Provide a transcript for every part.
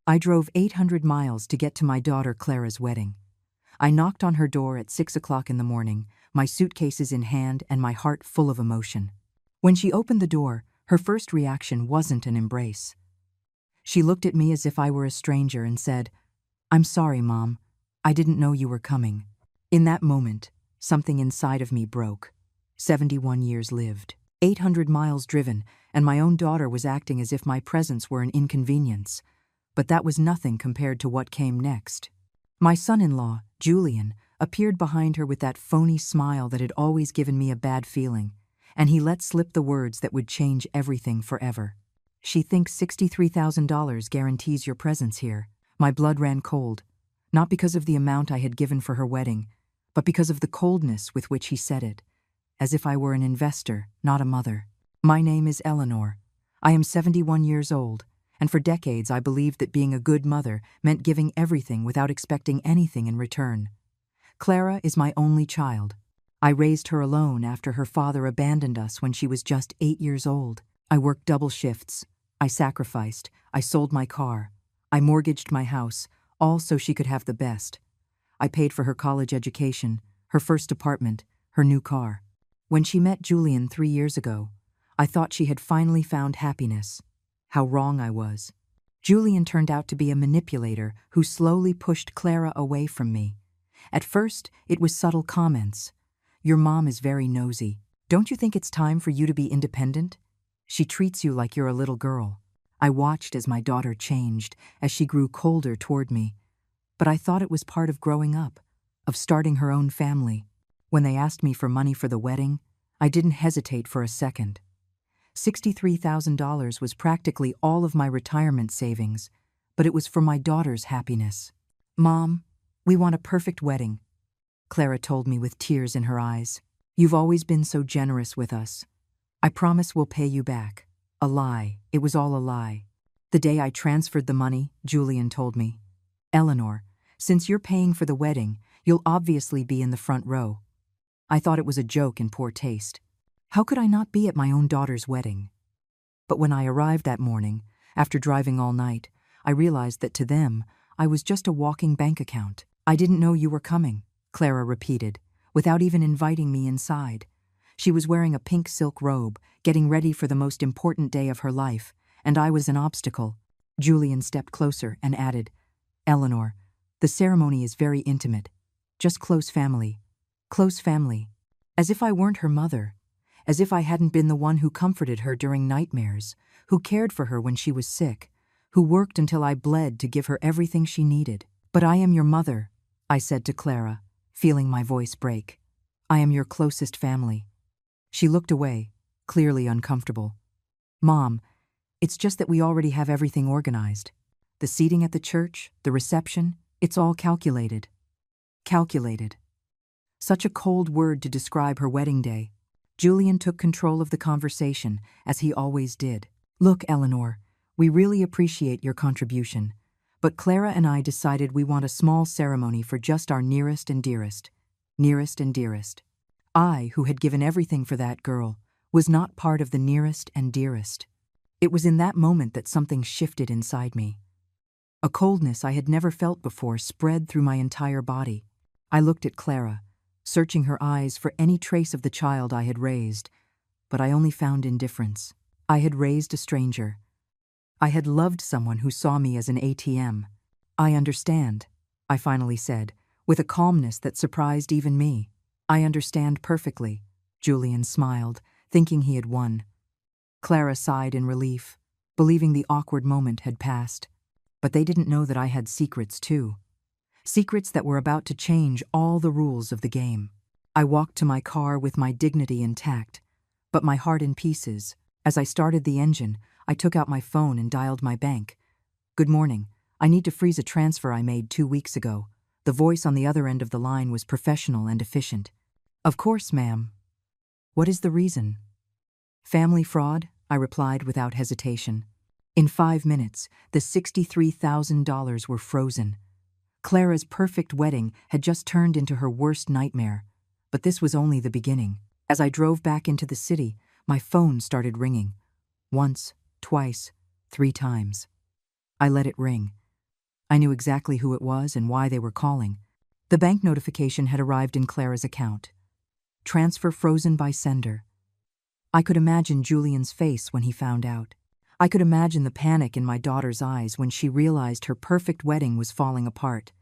I drove 800 miles to get to my daughter Clara's wedding. I knocked on her door at 6 o'clock in the morning, my suitcases in hand and my heart full of emotion. When she opened the door, her first reaction wasn't an embrace. She looked at me as if I were a stranger and said, "I'm sorry, Mom. I didn't know you were coming." In that moment, something inside of me broke. 71 years lived, 800 miles driven, and my own daughter was acting as if my presence were an inconvenience. But that was nothing compared to what came next. My son-in-law, Julian, appeared behind her with that phony smile that had always given me a bad feeling, and he let slip the words that would change everything forever. "She thinks $63,000 guarantees your presence here." My blood ran cold, not because of the amount I had given for her wedding, but because of the coldness with which he said it, as if I were an investor, not a mother. "My name is Eleanor. I am 71 years old, and for decades I believed that being a good mother meant giving everything without expecting anything in return. Clara is my only child. I raised her alone after her father abandoned us when she was just 8 years old. I worked double shifts. I sacrificed. I sold my car. I mortgaged my house, all so she could have the best. I paid for her college education, her first apartment, her new car. When she met Julian 3 years ago, I thought she had finally found happiness. How wrong I was. Julian turned out to be a manipulator who slowly pushed Clara away from me. At first, it was subtle comments. "Your mom is very nosy. Don't you think it's time for you to be independent? She treats you like you're a little girl." I watched as my daughter changed, as she grew colder toward me. But I thought it was part of growing up, of starting her own family. When they asked me for money for the wedding, I didn't hesitate for a second. $63,000 was practically all of my retirement savings, but it was for my daughter's happiness. "Mom, we want a perfect wedding," Clara told me with tears in her eyes. "You've always been so generous with us. I promise we'll pay you back." A lie. It was all a lie. The day I transferred the money, Julian told me, "Eleanor, since you're paying for the wedding, you'll obviously be in the front row." I thought it was a joke in poor taste. How could I not be at my own daughter's wedding? But when I arrived that morning, after driving all night, I realized that to them, I was just a walking bank account. "I didn't know you were coming," Clara repeated, without even inviting me inside. She was wearing a pink silk robe, getting ready for the most important day of her life, and I was an obstacle. Julian stepped closer and added, "Eleanor, the ceremony is very intimate. Just close family. Close family." As if I weren't her mother. As if I hadn't been the one who comforted her during nightmares, who cared for her when she was sick, who worked until I bled to give her everything she needed. "But I am your mother," I said to Clara, feeling my voice break. "I am your closest family." She looked away, clearly uncomfortable. "Mom, it's just that we already have everything organized. The seating at the church, the reception, it's all calculated." Calculated. Such a cold word to describe her wedding day. Julian took control of the conversation, as he always did. "Look, Eleanor, we really appreciate your contribution, but Clara and I decided we want a small ceremony for just our nearest and dearest. Nearest and dearest." I, who had given everything for that girl, was not part of the nearest and dearest. It was in that moment that something shifted inside me. A coldness I had never felt before spread through my entire body. I looked at Clara, searching her eyes for any trace of the child I had raised, but I only found indifference. I had raised a stranger. I had loved someone who saw me as an ATM. "I understand," I finally said, with a calmness that surprised even me. "I understand perfectly," Julian smiled, thinking he had won. Clara sighed in relief, believing the awkward moment had passed. But they didn't know that I had secrets too. Secrets that were about to change all the rules of the game. I walked to my car with my dignity intact, but my heart in pieces. As I started the engine, I took out my phone and dialed my bank. "Good morning. I need to freeze a transfer I made 2 weeks ago." The voice on the other end of the line was professional and efficient. "Of course, ma'am. What is the reason?" "Family fraud," I replied without hesitation. In 5 minutes, the $63,000 were frozen. Clara's perfect wedding had just turned into her worst nightmare, but this was only the beginning. As I drove back into the city, my phone started ringing. Once, twice, 3 times. I let it ring. I knew exactly who it was and why they were calling. The bank notification had arrived in Clara's account. Transfer frozen by sender. I could imagine Julian's face when he found out. I could imagine the panic in my daughter's eyes when she realized her perfect wedding was falling apart.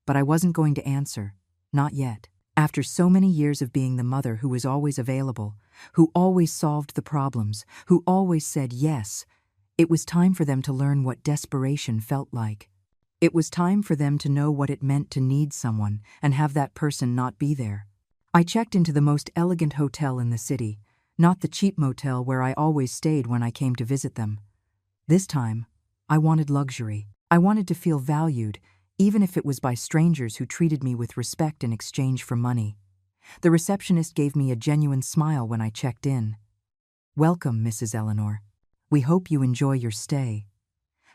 But I wasn't going to answer. Not yet. After so many years of being the mother who was always available, who always solved the problems, who always said yes, it was time for them to learn what desperation felt like. It was time for them to know what it meant to need someone and have that person not be there. I checked into the most elegant hotel in the city, not the cheap motel where I always stayed when I came to visit them. This time, I wanted luxury. I wanted to feel valued, even if it was by strangers who treated me with respect in exchange for money. The receptionist gave me a genuine smile when I checked in. "Welcome, Mrs. Eleanor. We hope you enjoy your stay."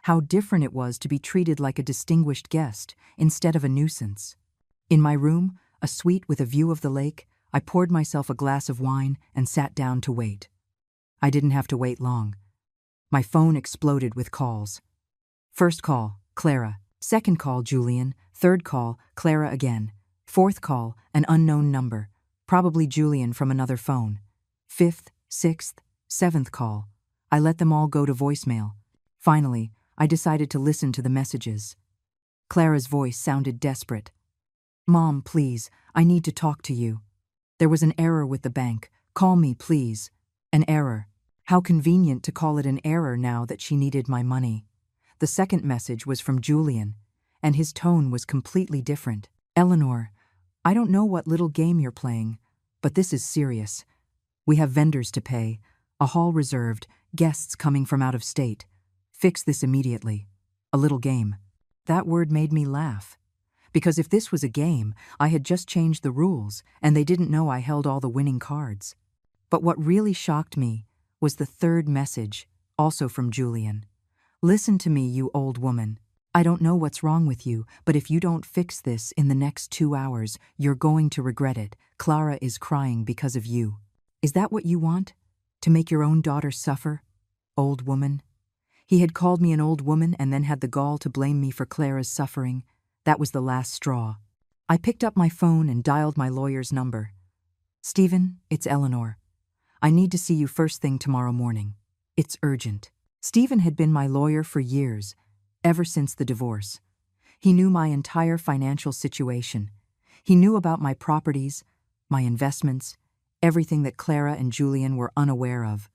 How different it was to be treated like a distinguished guest instead of a nuisance. In my room, a suite with a view of the lake, I poured myself a glass of wine and sat down to wait. I didn't have to wait long. My phone exploded with calls. First call, Clara. Second call, Julian. Third call, Clara again. Fourth call, an unknown number, probably Julian from another phone. Fifth, sixth, seventh call. I let them all go to voicemail. Finally, I decided to listen to the messages. Clara's voice sounded desperate. "Mom, please, I need to talk to you. There was an error with the bank. Call me, please." An error. How convenient to call it an error now that she needed my money. The second message was from Julian, and his tone was completely different. "Eleanor, I don't know what little game you're playing, but this is serious. We have vendors to pay, a hall reserved, guests coming from out of state. Fix this immediately." A little game. That word made me laugh. Because if this was a game, I had just changed the rules, and they didn't know I held all the winning cards. But what really shocked me was the third message, also from Julian. "Listen to me, you old woman. I don't know what's wrong with you, but if you don't fix this in the next 2 hours, you're going to regret it. Clara is crying because of you." Is that what you want? To make your own daughter suffer? Old woman. He had called me an old woman and then had the gall to blame me for Clara's suffering. That was the last straw. I picked up my phone and dialed my lawyer's number. "Stephen, it's Eleanor. I need to see you first thing tomorrow morning. It's urgent." Stephen had been my lawyer for years, ever since the divorce. He knew my entire financial situation. He knew about my properties, my investments, everything that Clara and Julian were unaware of.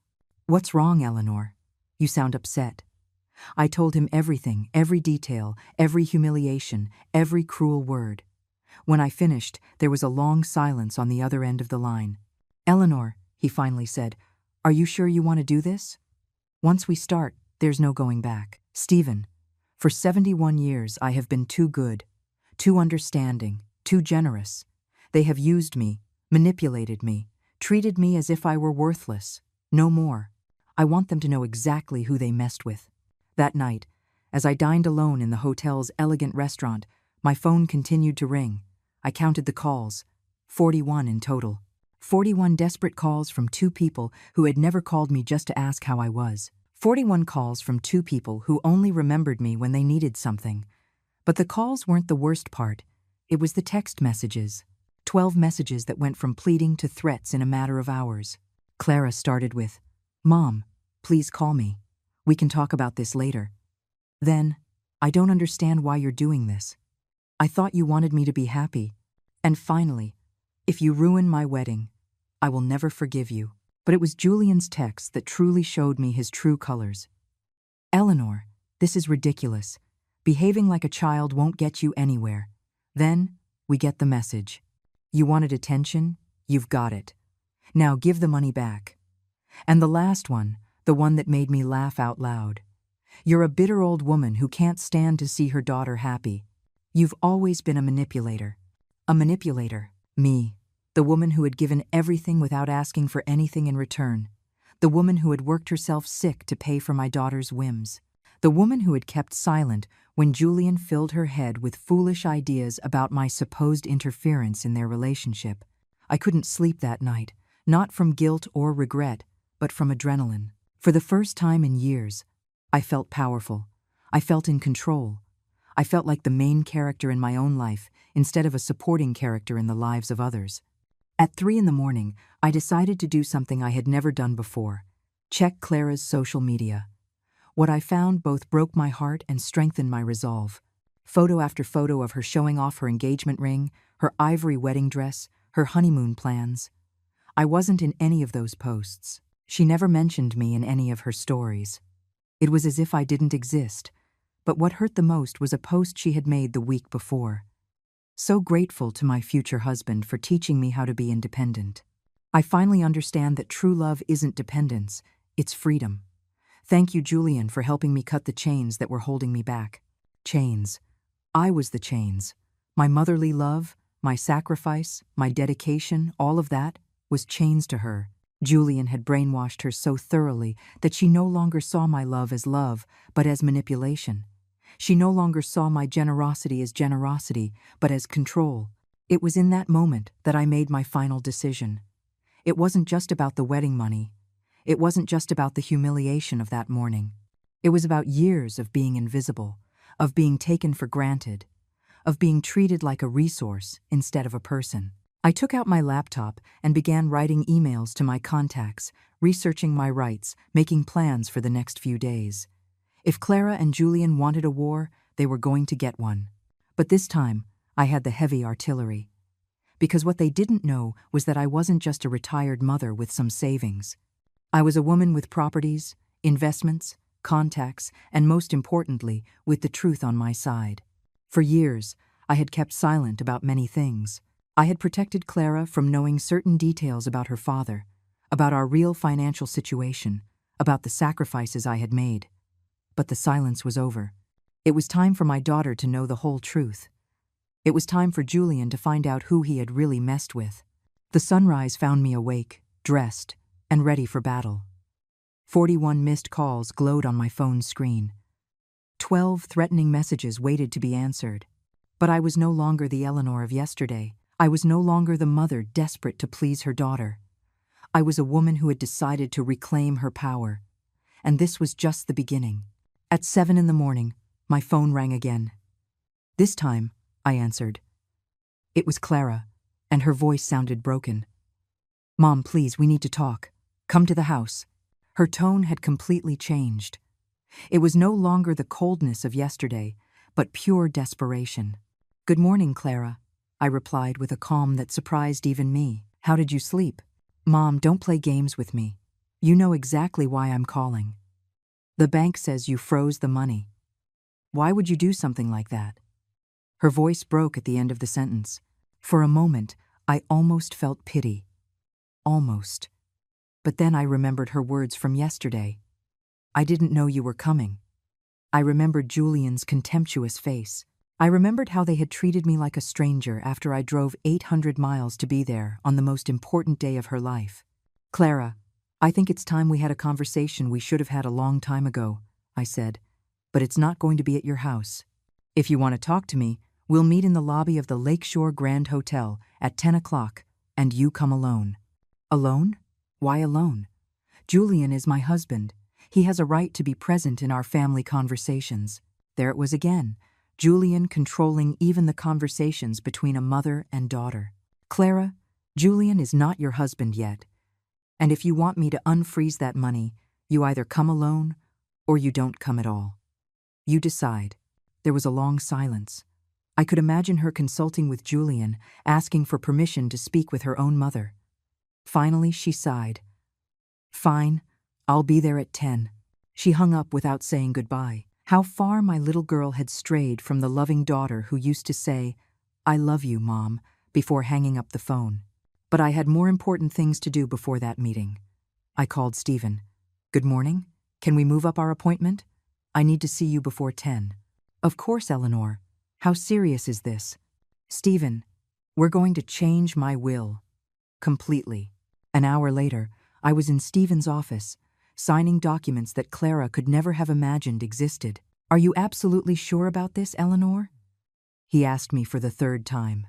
"What's wrong, Eleanor? You sound upset." I told him everything, every detail, every humiliation, every cruel word. When I finished, there was a long silence on the other end of the line. "Eleanor," he finally said, "are you sure you want to do this? Once we start, there's no going back." "Stephen, for 71 years I have been too good, too understanding, too generous. They have used me, manipulated me, treated me as if I were worthless. No more. I want them to know exactly who they messed with." That night, as I dined alone in the hotel's elegant restaurant, my phone continued to ring. I counted the calls, 41 in total. 41 desperate calls from 2 people who had never called me just to ask how I was. 41 calls from 2 people who only remembered me when they needed something. But the calls weren't the worst part. It was the text messages. 12 messages that went from pleading to threats in a matter of hours. Clara started with, "Mom, please call me. We can talk about this later." Then, "I don't understand why you're doing this. I thought you wanted me to be happy." And finally, "If you ruin my wedding, I will never forgive you." But it was Julian's text that truly showed me his true colors. "Eleanor, this is ridiculous. Behaving like a child won't get you anywhere." Then, we get the message. "You wanted attention? You've got it. Now give the money back." And the last one, the one that made me laugh out loud. "You're a bitter old woman who can't stand to see her daughter happy. You've always been a manipulator." A manipulator. Me. The woman who had given everything without asking for anything in return. The woman who had worked herself sick to pay for my daughter's whims. The woman who had kept silent when Julian filled her head with foolish ideas about my supposed interference in their relationship. I couldn't sleep that night, not from guilt or regret, but from adrenaline. For the first time in years, I felt powerful. I felt in control. I felt like the main character in my own life instead of a supporting character in the lives of others. At 3 in the morning, I decided to do something I had never done before: check Clara's social media. What I found both broke my heart and strengthened my resolve. Photo after photo of her showing off her engagement ring, her ivory wedding dress, her honeymoon plans. I wasn't in any of those posts. She never mentioned me in any of her stories. It was as if I didn't exist. But what hurt the most was a post she had made the week before. So grateful to my future husband for teaching me how to be independent. I finally understand that true love isn't dependence, it's freedom. Thank you, Julian, for helping me cut the chains that were holding me back. Chains. I was the chains. My motherly love, my sacrifice, my dedication, all of that was chains to her. Julian had brainwashed her so thoroughly that she no longer saw my love as love, but as manipulation. She no longer saw my generosity as generosity, but as control. It was in that moment that I made my final decision. It wasn't just about the wedding money. It wasn't just about the humiliation of that morning. It was about years of being invisible, of being taken for granted, of being treated like a resource instead of a person. I took out my laptop and began writing emails to my contacts, researching my rights, making plans for the next few days. If Clara and Julian wanted a war, they were going to get one. But this time, I had the heavy artillery. Because what they didn't know was that I wasn't just a retired mother with some savings. I was a woman with properties, investments, contacts, and most importantly, with the truth on my side. For years, I had kept silent about many things. I had protected Clara from knowing certain details about her father, about our real financial situation, about the sacrifices I had made. But the silence was over. It was time for my daughter to know the whole truth. It was time for Julian to find out who he had really messed with. The sunrise found me awake, dressed, and ready for battle. 41 missed calls glowed on my phone's screen. 12 threatening messages waited to be answered. But I was no longer the Eleanor of yesterday. I was no longer the mother desperate to please her daughter. I was a woman who had decided to reclaim her power. And this was just the beginning. At 7 in the morning, my phone rang again. This time, I answered. It was Clara, and her voice sounded broken. "Mom, please, we need to talk. Come to the house." Her tone had completely changed. It was no longer the coldness of yesterday, but pure desperation. "Good morning, Clara," I replied with a calm that surprised even me. "How did you sleep?" "Mom, don't play games with me. You know exactly why I'm calling. The bank says you froze the money. Why would you do something like that?" Her voice broke at the end of the sentence. For a moment, I almost felt pity. Almost. But then I remembered her words from yesterday. "I didn't know you were coming." I remembered Julian's contemptuous face. I remembered how they had treated me like a stranger after I drove 800 miles to be there on the most important day of her life. "Clara, I think it's time we had a conversation we should have had a long time ago," I said. "But it's not going to be at your house. If you want to talk to me, we'll meet in the lobby of the Lakeshore Grand Hotel at 10 o'clock, and you come alone." "Alone? Why alone? Julian is my husband. He has a right to be present in our family conversations." There it was again. Julian controlling even the conversations between a mother and daughter. "Clara, Julian is not your husband yet. And if you want me to unfreeze that money, you either come alone or you don't come at all. You decide." There was a long silence. I could imagine her consulting with Julian, asking for permission to speak with her own mother. Finally, she sighed. "Fine, I'll be there at 10. She hung up without saying goodbye. How far my little girl had strayed from the loving daughter who used to say, "I love you, Mom," before hanging up the phone. But I had more important things to do before that meeting. I called Stephen. "Good morning. Can we move up our appointment? I need to see you before 10. "Of course, Eleanor. How serious is this?" "Stephen, we're going to change my will. Completely." An hour later, I was in Stephen's office, signing documents that Clara could never have imagined existed. "Are you absolutely sure about this, Eleanor?" He asked me for the third time.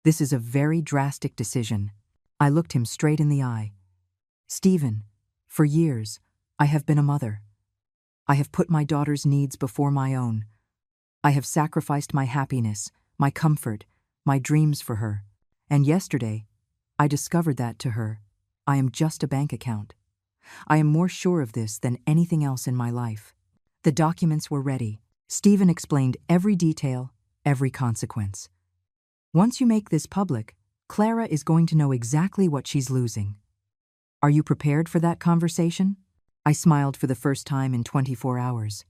"This is a very drastic decision." I looked him straight in the eye. "Stephen, for years, I have been a mother. I have put my daughter's needs before my own. I have sacrificed my happiness, my comfort, my dreams for her. And yesterday, I discovered that to her, I am just a bank account. I am more sure of this than anything else in my life. The documents were ready. Stephen explained every detail, every consequence. Once you make this public, Clara is going to know exactly what she's losing. Are you prepared for that conversation? I smiled for the first time in 24 hours.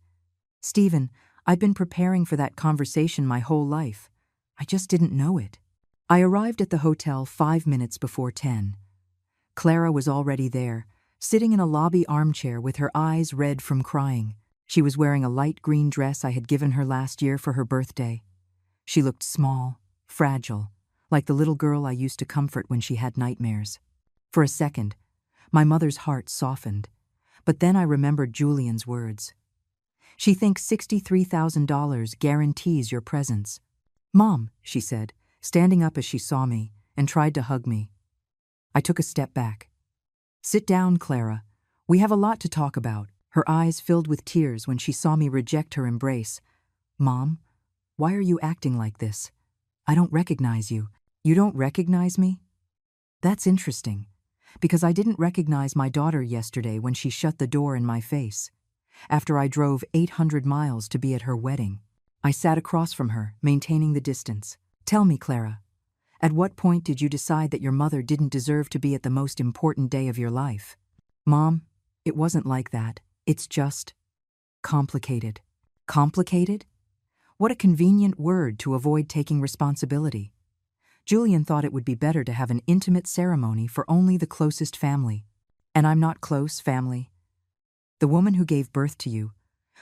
Stephen, I've been preparing for that conversation my whole life. I just didn't know it. I arrived at the hotel 5 minutes before 10. Clara was already there, sitting in a lobby armchair with her eyes red from crying. She was wearing a light green dress I had given her last year for her birthday. She looked small, fragile, like the little girl I used to comfort when she had nightmares. For a second, my mother's heart softened, but then I remembered Julian's words. She thinks $63,000 guarantees your presence. Mom, she said, standing up as she saw me, and tried to hug me. I took a step back. Sit down, Clara. We have a lot to talk about. Her eyes filled with tears when she saw me reject her embrace. Mom, why are you acting like this? I don't recognize you. You don't recognize me? That's interesting, because I didn't recognize my daughter yesterday when she shut the door in my face. After I drove 800 miles to be at her wedding, I sat across from her, maintaining the distance. Tell me, Clara, at what point did you decide that your mother didn't deserve to be at the most important day of your life? Mom, it wasn't like that. It's just complicated. Complicated? What a convenient word to avoid taking responsibility. Julian thought it would be better to have an intimate ceremony for only the closest family. And I'm not close family. The woman who gave birth to you,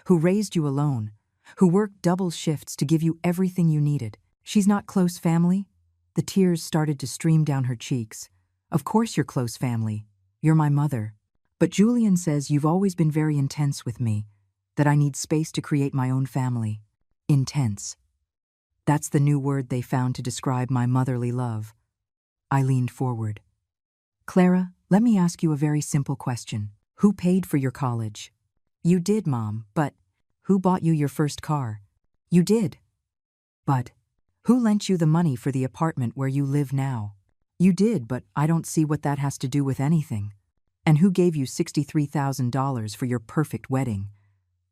who raised you alone, who worked double shifts to give you everything you needed, she's not close family? The tears started to stream down her cheeks. Of course you're close family. You're my mother. But Julian says you've always been very intense with me, that I need space to create my own family. Intense. That's the new word they found to describe my motherly love. I leaned forward. Clara, let me ask you a very simple question. Who paid for your college? You did, Mom, but who bought you your first car? You did. But who lent you the money for the apartment where you live now? You did, but I don't see what that has to do with anything. And who gave you $63,000 for your perfect wedding?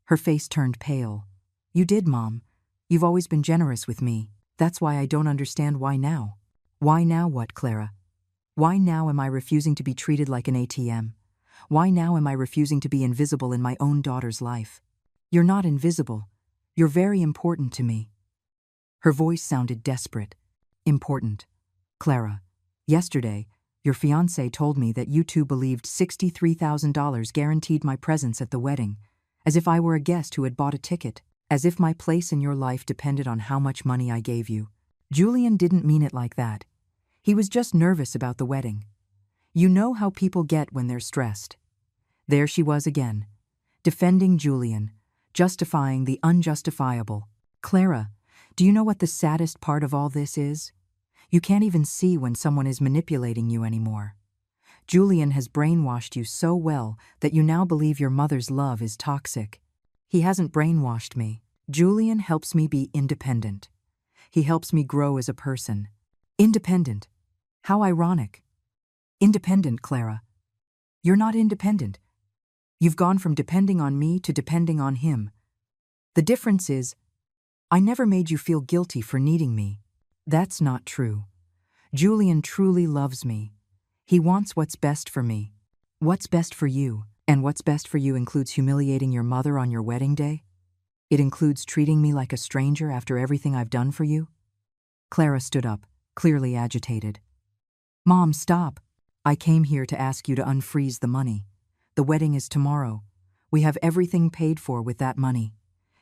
Her face turned pale. You did, Mom. You've always been generous with me. That's why I don't understand why now. Why now what, Clara? Why now am I refusing to be treated like an ATM? Why now am I refusing to be invisible in my own daughter's life? You're not invisible. You're very important to me. Her voice sounded desperate. Important. Clara, yesterday, your fiancé told me that you two believed $63,000 guaranteed my presence at the wedding, as if I were a guest who had bought a ticket, as if my place in your life depended on how much money I gave you. Julian didn't mean it like that. He was just nervous about the wedding. You know how people get when they're stressed. There she was again, defending Julian, justifying the unjustifiable. Clara, do you know what the saddest part of all this is? You can't even see when someone is manipulating you anymore. Julian has brainwashed you so well that you now believe your mother's love is toxic. He hasn't brainwashed me. Julian helps me be independent. He helps me grow as a person. Independent. How ironic. Independent, Clara. You're not independent. You've gone from depending on me to depending on him. The difference is, I never made you feel guilty for needing me. That's not true. Julian truly loves me. He wants what's best for me. What's best for you, and what's best for you includes humiliating your mother on your wedding day? It includes treating me like a stranger after everything I've done for you? Clara stood up, clearly agitated. Mom, stop. I came here to ask you to unfreeze the money. The wedding is tomorrow. We have everything paid for with that money.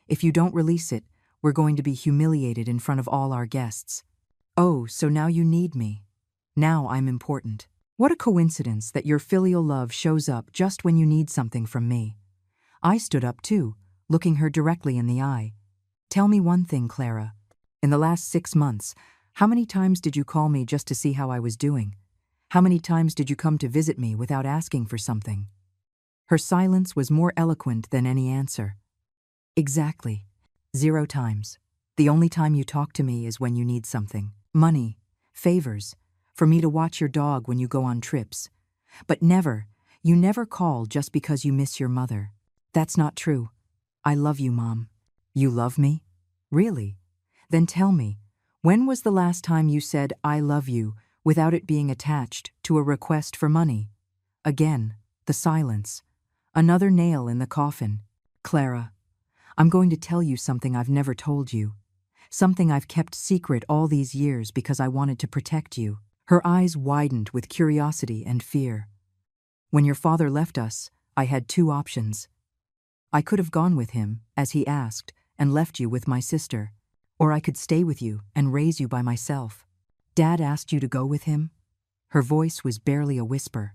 If you don't release it, we're going to be humiliated in front of all our guests. Oh, so now you need me. Now I'm important. What a coincidence that your filial love shows up just when you need something from me. I stood up too, looking her directly in the eye. Tell me one thing, Clara. In the last 6 months, how many times did you call me just to see how I was doing? How many times did you come to visit me without asking for something? Her silence was more eloquent than any answer. Exactly. 0 times. The only time you talk to me is when you need something. Money, favors, for me to watch your dog when you go on trips. But you never call just because you miss your mother. That's not true. I love you, Mom. You love me? Really? Then tell me, when was the last time you said I love you without it being attached to a request for money? Again, the silence. Another nail in the coffin. Clara, I'm going to tell you something I've never told you. Something I've kept secret all these years because I wanted to protect you. Her eyes widened with curiosity and fear. When your father left us, I had two options. I could have gone with him, as he asked, and left you with my sister. Or I could stay with you and raise you by myself. Dad asked you to go with him? Her voice was barely a whisper.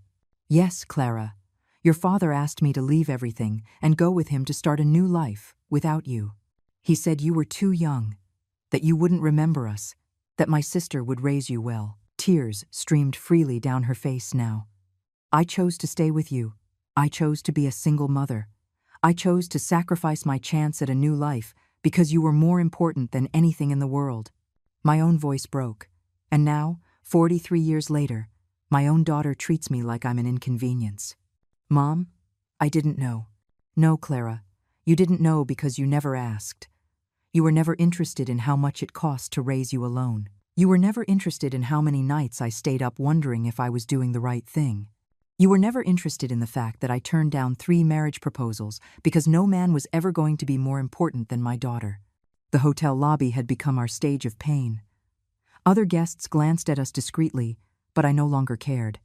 Yes, Clara. Your father asked me to leave everything and go with him to start a new life without you. He said you were too young, that you wouldn't remember us, that my sister would raise you well. Tears streamed freely down her face now. I chose to stay with you. I chose to be a single mother. I chose to sacrifice my chance at a new life because you were more important than anything in the world. My own voice broke, and now, 43 years later, my own daughter treats me like I'm an inconvenience. Mom, I didn't know. No, Clara, you didn't know because you never asked. You were never interested in how much it cost to raise you alone. You were never interested in how many nights I stayed up wondering if I was doing the right thing. You were never interested in the fact that I turned down 3 marriage proposals because no man was ever going to be more important than my daughter. The hotel lobby had become our stage of pain. Other guests glanced at us discreetly, but I no longer cared.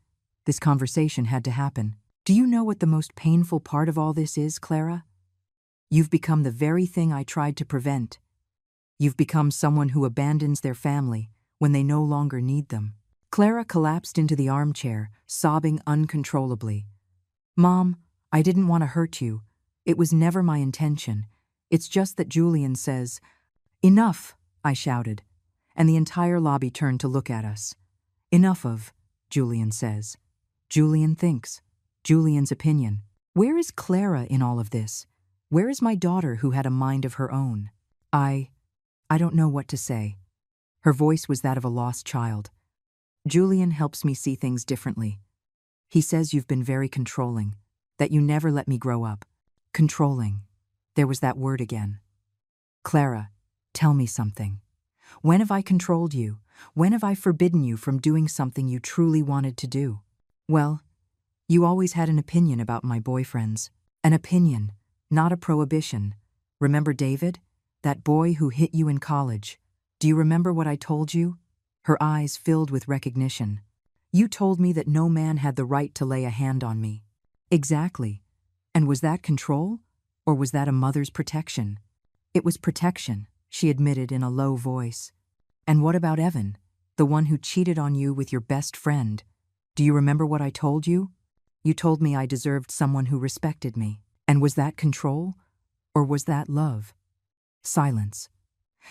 This conversation had to happen. Do you know what the most painful part of all this is, Clara? You've become the very thing I tried to prevent. You've become someone who abandons their family when they no longer need them. Clara collapsed into the armchair, sobbing uncontrollably. Mom, I didn't want to hurt you. It was never my intention. It's just that Julian says, Enough, I shouted, and the entire lobby turned to look at us. Enough of, Julian says. Julian thinks. Julian's opinion. Where is Clara in all of this? Where is my daughter who had a mind of her own? I don't know what to say. Her voice was that of a lost child. Julian helps me see things differently. He says you've been very controlling, that you never let me grow up. Controlling. There was that word again. Clara, tell me something. When have I controlled you? When have I forbidden you from doing something you truly wanted to do? Well, you always had an opinion about my boyfriends. An opinion, not a prohibition. Remember David? That boy who hit you in college. Do you remember what I told you? Her eyes filled with recognition. You told me that no man had the right to lay a hand on me. Exactly. And was that control? Or was that a mother's protection? It was protection, she admitted in a low voice. And what about Evan, the one who cheated on you with your best friend? Do you remember what I told you? You told me I deserved someone who respected me. And was that control? Or was that love? Silence.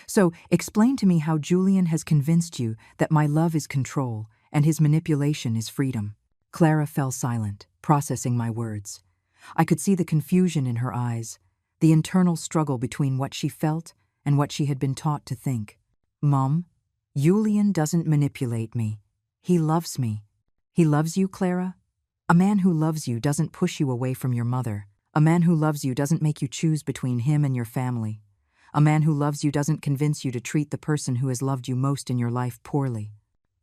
So, explain to me how Julian has convinced you that my love is control and his manipulation is freedom. Clara fell silent, processing my words. I could see the confusion in her eyes, the internal struggle between what she felt and what she had been taught to think. Mom, Julian doesn't manipulate me. He loves me. He loves you, Clara? A man who loves you doesn't push you away from your mother. A man who loves you doesn't make you choose between him and your family. A man who loves you doesn't convince you to treat the person who has loved you most in your life poorly.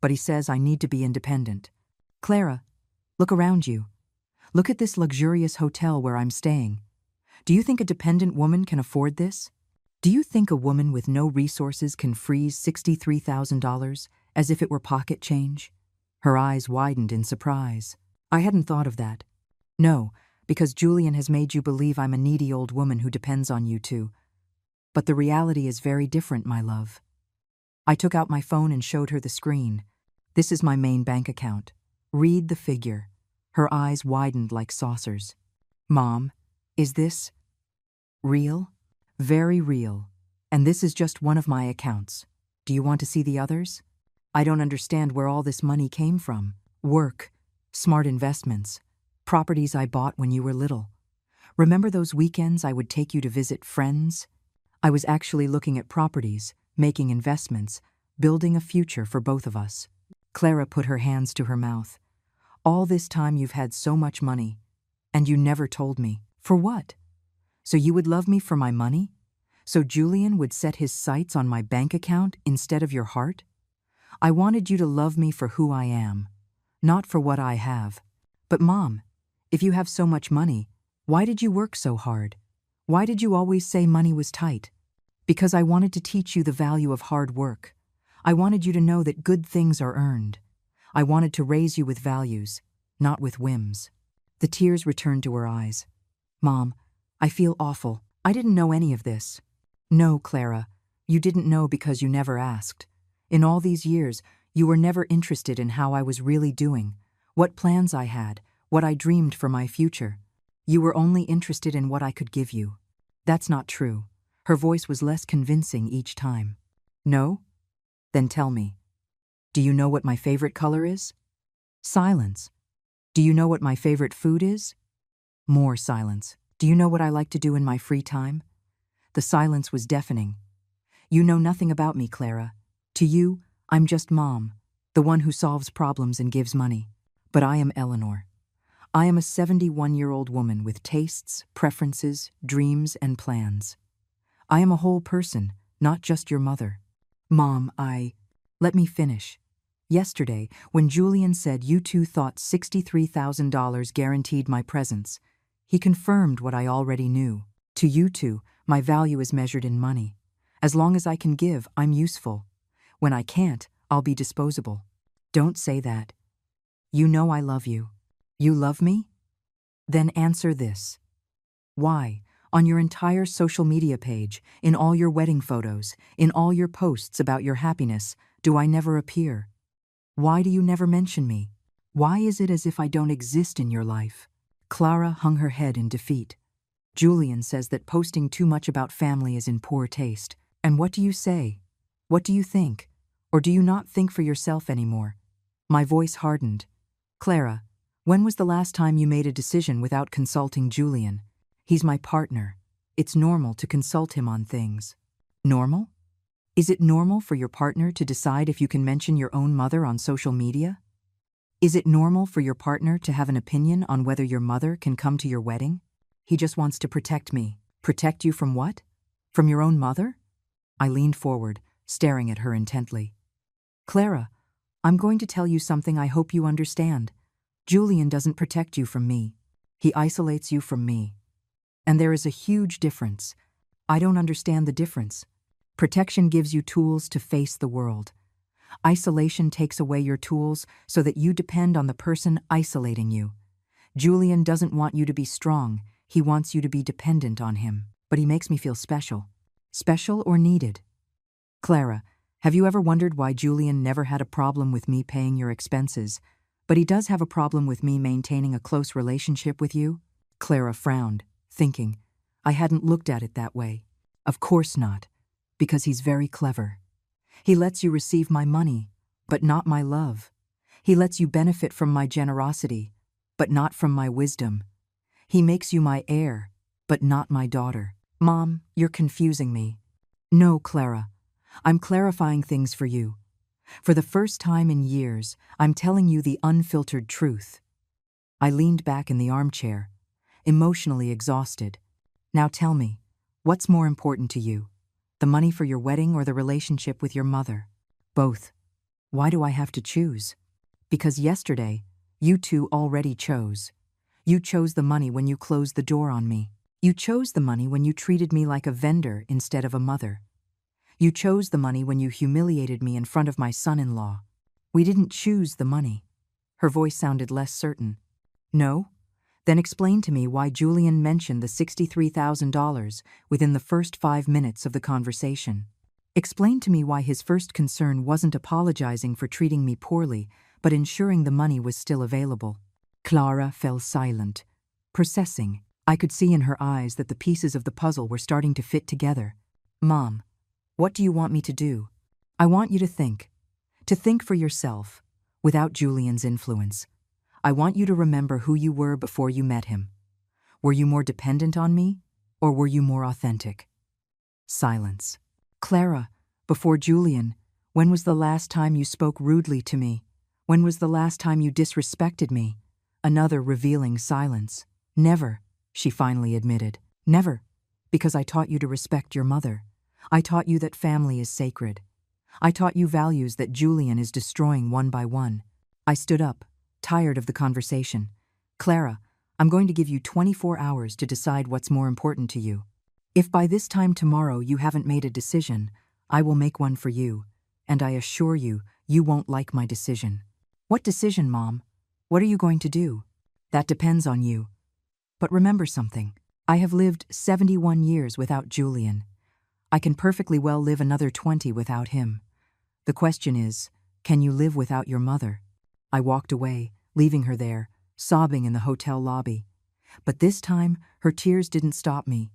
But he says I need to be independent. Clara, look around you. Look at this luxurious hotel where I'm staying. Do you think a dependent woman can afford this? Do you think a woman with no resources can freeze $63,000 as if it were pocket change? Her eyes widened in surprise. I hadn't thought of that. No, because Julian has made you believe I'm a needy old woman who depends on you too. But the reality is very different, my love. I took out my phone and showed her the screen. This is my main bank account. Read the figure. Her eyes widened like saucers. Mom, is this real? Very real. And this is just one of my accounts. Do you want to see the others? I don't understand where all this money came from. Work, smart investments, properties I bought when you were little. Remember those weekends I would take you to visit friends? I was actually looking at properties, making investments, building a future for both of us. Clara put her hands to her mouth. All this time you've had so much money, and you never told me. For what? So you would love me for my money? So Julian would set his sights on my bank account instead of your heart? I wanted you to love me for who I am, not for what I have. But Mom, if you have so much money, why did you work so hard? Why did you always say money was tight? Because I wanted to teach you the value of hard work. I wanted you to know that good things are earned. I wanted to raise you with values, not with whims. The tears returned to her eyes. Mom, I feel awful. I didn't know any of this. No, Clara, you didn't know because you never asked. In all these years, you were never interested in how I was really doing, what plans I had, what I dreamed for my future. You were only interested in what I could give you. That's not true. Her voice was less convincing each time. No? Then tell me. Do you know what my favorite color is? Silence. Do you know what my favorite food is? More silence. Do you know what I like to do in my free time? The silence was deafening. You know nothing about me, Clara. To you, I'm just Mom, the one who solves problems and gives money. But I am Eleanor. I am a 71-year-old woman with tastes, preferences, dreams, and plans. I am a whole person, not just your mother. Mom, Let me finish. Yesterday, when Julian said you two thought $63,000 guaranteed my presence, he confirmed what I already knew. To you two, my value is measured in money. As long as I can give, I'm useful. When I can't, I'll be disposable. Don't say that. You know I love you. You love me? Then answer this. Why, on your entire social media page, in all your wedding photos, in all your posts about your happiness, do I never appear? Why do you never mention me? Why is it as if I don't exist in your life? Clara hung her head in defeat. Julian says that posting too much about family is in poor taste. And what do you say? What do you think? Or do you not think for yourself anymore? My voice hardened. Clara, when was the last time you made a decision without consulting Julian? He's my partner. It's normal to consult him on things. Normal? Is it normal for your partner to decide if you can mention your own mother on social media? Is it normal for your partner to have an opinion on whether your mother can come to your wedding? He just wants to protect me. Protect you from what? From your own mother? I leaned forward, staring at her intently. Clara, I'm going to tell you something I hope you understand. Julian doesn't protect you from me. He isolates you from me. And there is a huge difference. I don't understand the difference. Protection gives you tools to face the world. Isolation takes away your tools so that you depend on the person isolating you. Julian doesn't want you to be strong. He wants you to be dependent on him. But he makes me feel special. Special or needed? Clara, have you ever wondered why Julian never had a problem with me paying your expenses, but he does have a problem with me maintaining a close relationship with you? Clara frowned, thinking, I hadn't looked at it that way. Of course not, because he's very clever. He lets you receive my money, but not my love. He lets you benefit from my generosity, but not from my wisdom. He makes you my heir, but not my daughter. Mom, you're confusing me. No, Clara. I'm clarifying things for you. For the first time in years, I'm telling you the unfiltered truth. I leaned back in the armchair, emotionally exhausted. Now tell me, what's more important to you? The money for your wedding or the relationship with your mother? Both. Why do I have to choose? Because yesterday, you two already chose. You chose the money when you closed the door on me. You chose the money when you treated me like a vendor instead of a mother. You chose the money when you humiliated me in front of my son-in-law. We didn't choose the money. Her voice sounded less certain. No? Then explain to me why Julian mentioned the $63,000 within the first 5 minutes of the conversation. Explain to me why his first concern wasn't apologizing for treating me poorly, but ensuring the money was still available. Clara fell silent, processing. I could see in her eyes that the pieces of the puzzle were starting to fit together. Mom, what do you want me to do? I want you to think for yourself, without Julian's influence. I want you to remember who you were before you met him. Were you more dependent on me, or were you more authentic? Silence. Clara, before Julian, when was the last time you spoke rudely to me? When was the last time you disrespected me? Another revealing silence. Never, she finally admitted. Never, because I taught you to respect your mother. I taught you that family is sacred. I taught you values that Julian is destroying one by one. I stood up, tired of the conversation. Clara, I'm going to give you 24 hours to decide what's more important to you. If by this time tomorrow you haven't made a decision, I will make one for you, and I assure you, you won't like my decision. What decision, Mom? What are you going to do? That depends on you. But remember something. I have lived 71 years without Julian. I can perfectly well live another 20 without him. The question is, can you live without your mother? I walked away, leaving her there, sobbing in the hotel lobby. But this time, her tears didn't stop me.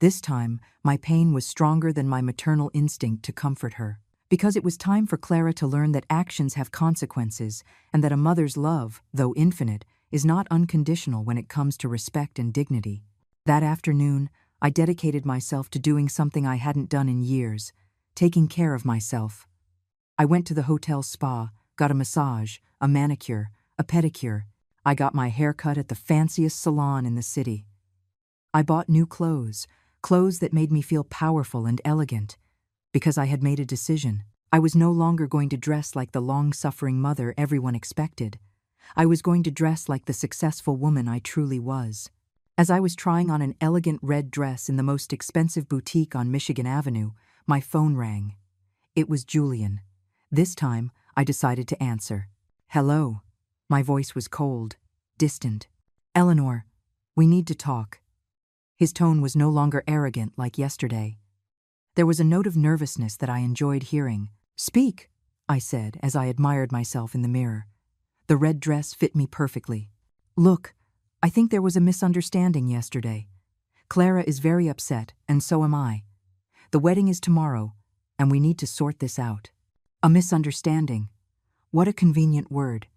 This time, my pain was stronger than my maternal instinct to comfort her. Because it was time for Clara to learn that actions have consequences and that a mother's love, though infinite, is not unconditional when it comes to respect and dignity. That afternoon, I dedicated myself to doing something I hadn't done in years, taking care of myself. I went to the hotel spa, got a massage, a manicure, a pedicure. I got my hair cut at the fanciest salon in the city. I bought new clothes that made me feel powerful and elegant. Because I had made a decision. I was no longer going to dress like the long-suffering mother everyone expected. I was going to dress like the successful woman I truly was. As I was trying on an elegant red dress in the most expensive boutique on Michigan Avenue, my phone rang. It was Julian. This time, I decided to answer. Hello. My voice was cold, distant. Eleanor, we need to talk. His tone was no longer arrogant like yesterday. There was a note of nervousness that I enjoyed hearing. Speak, I said as I admired myself in the mirror. The red dress fit me perfectly. Look, I think there was a misunderstanding yesterday. Clara is very upset, and so am I. The wedding is tomorrow, and we need to sort this out. A misunderstanding. What a convenient word.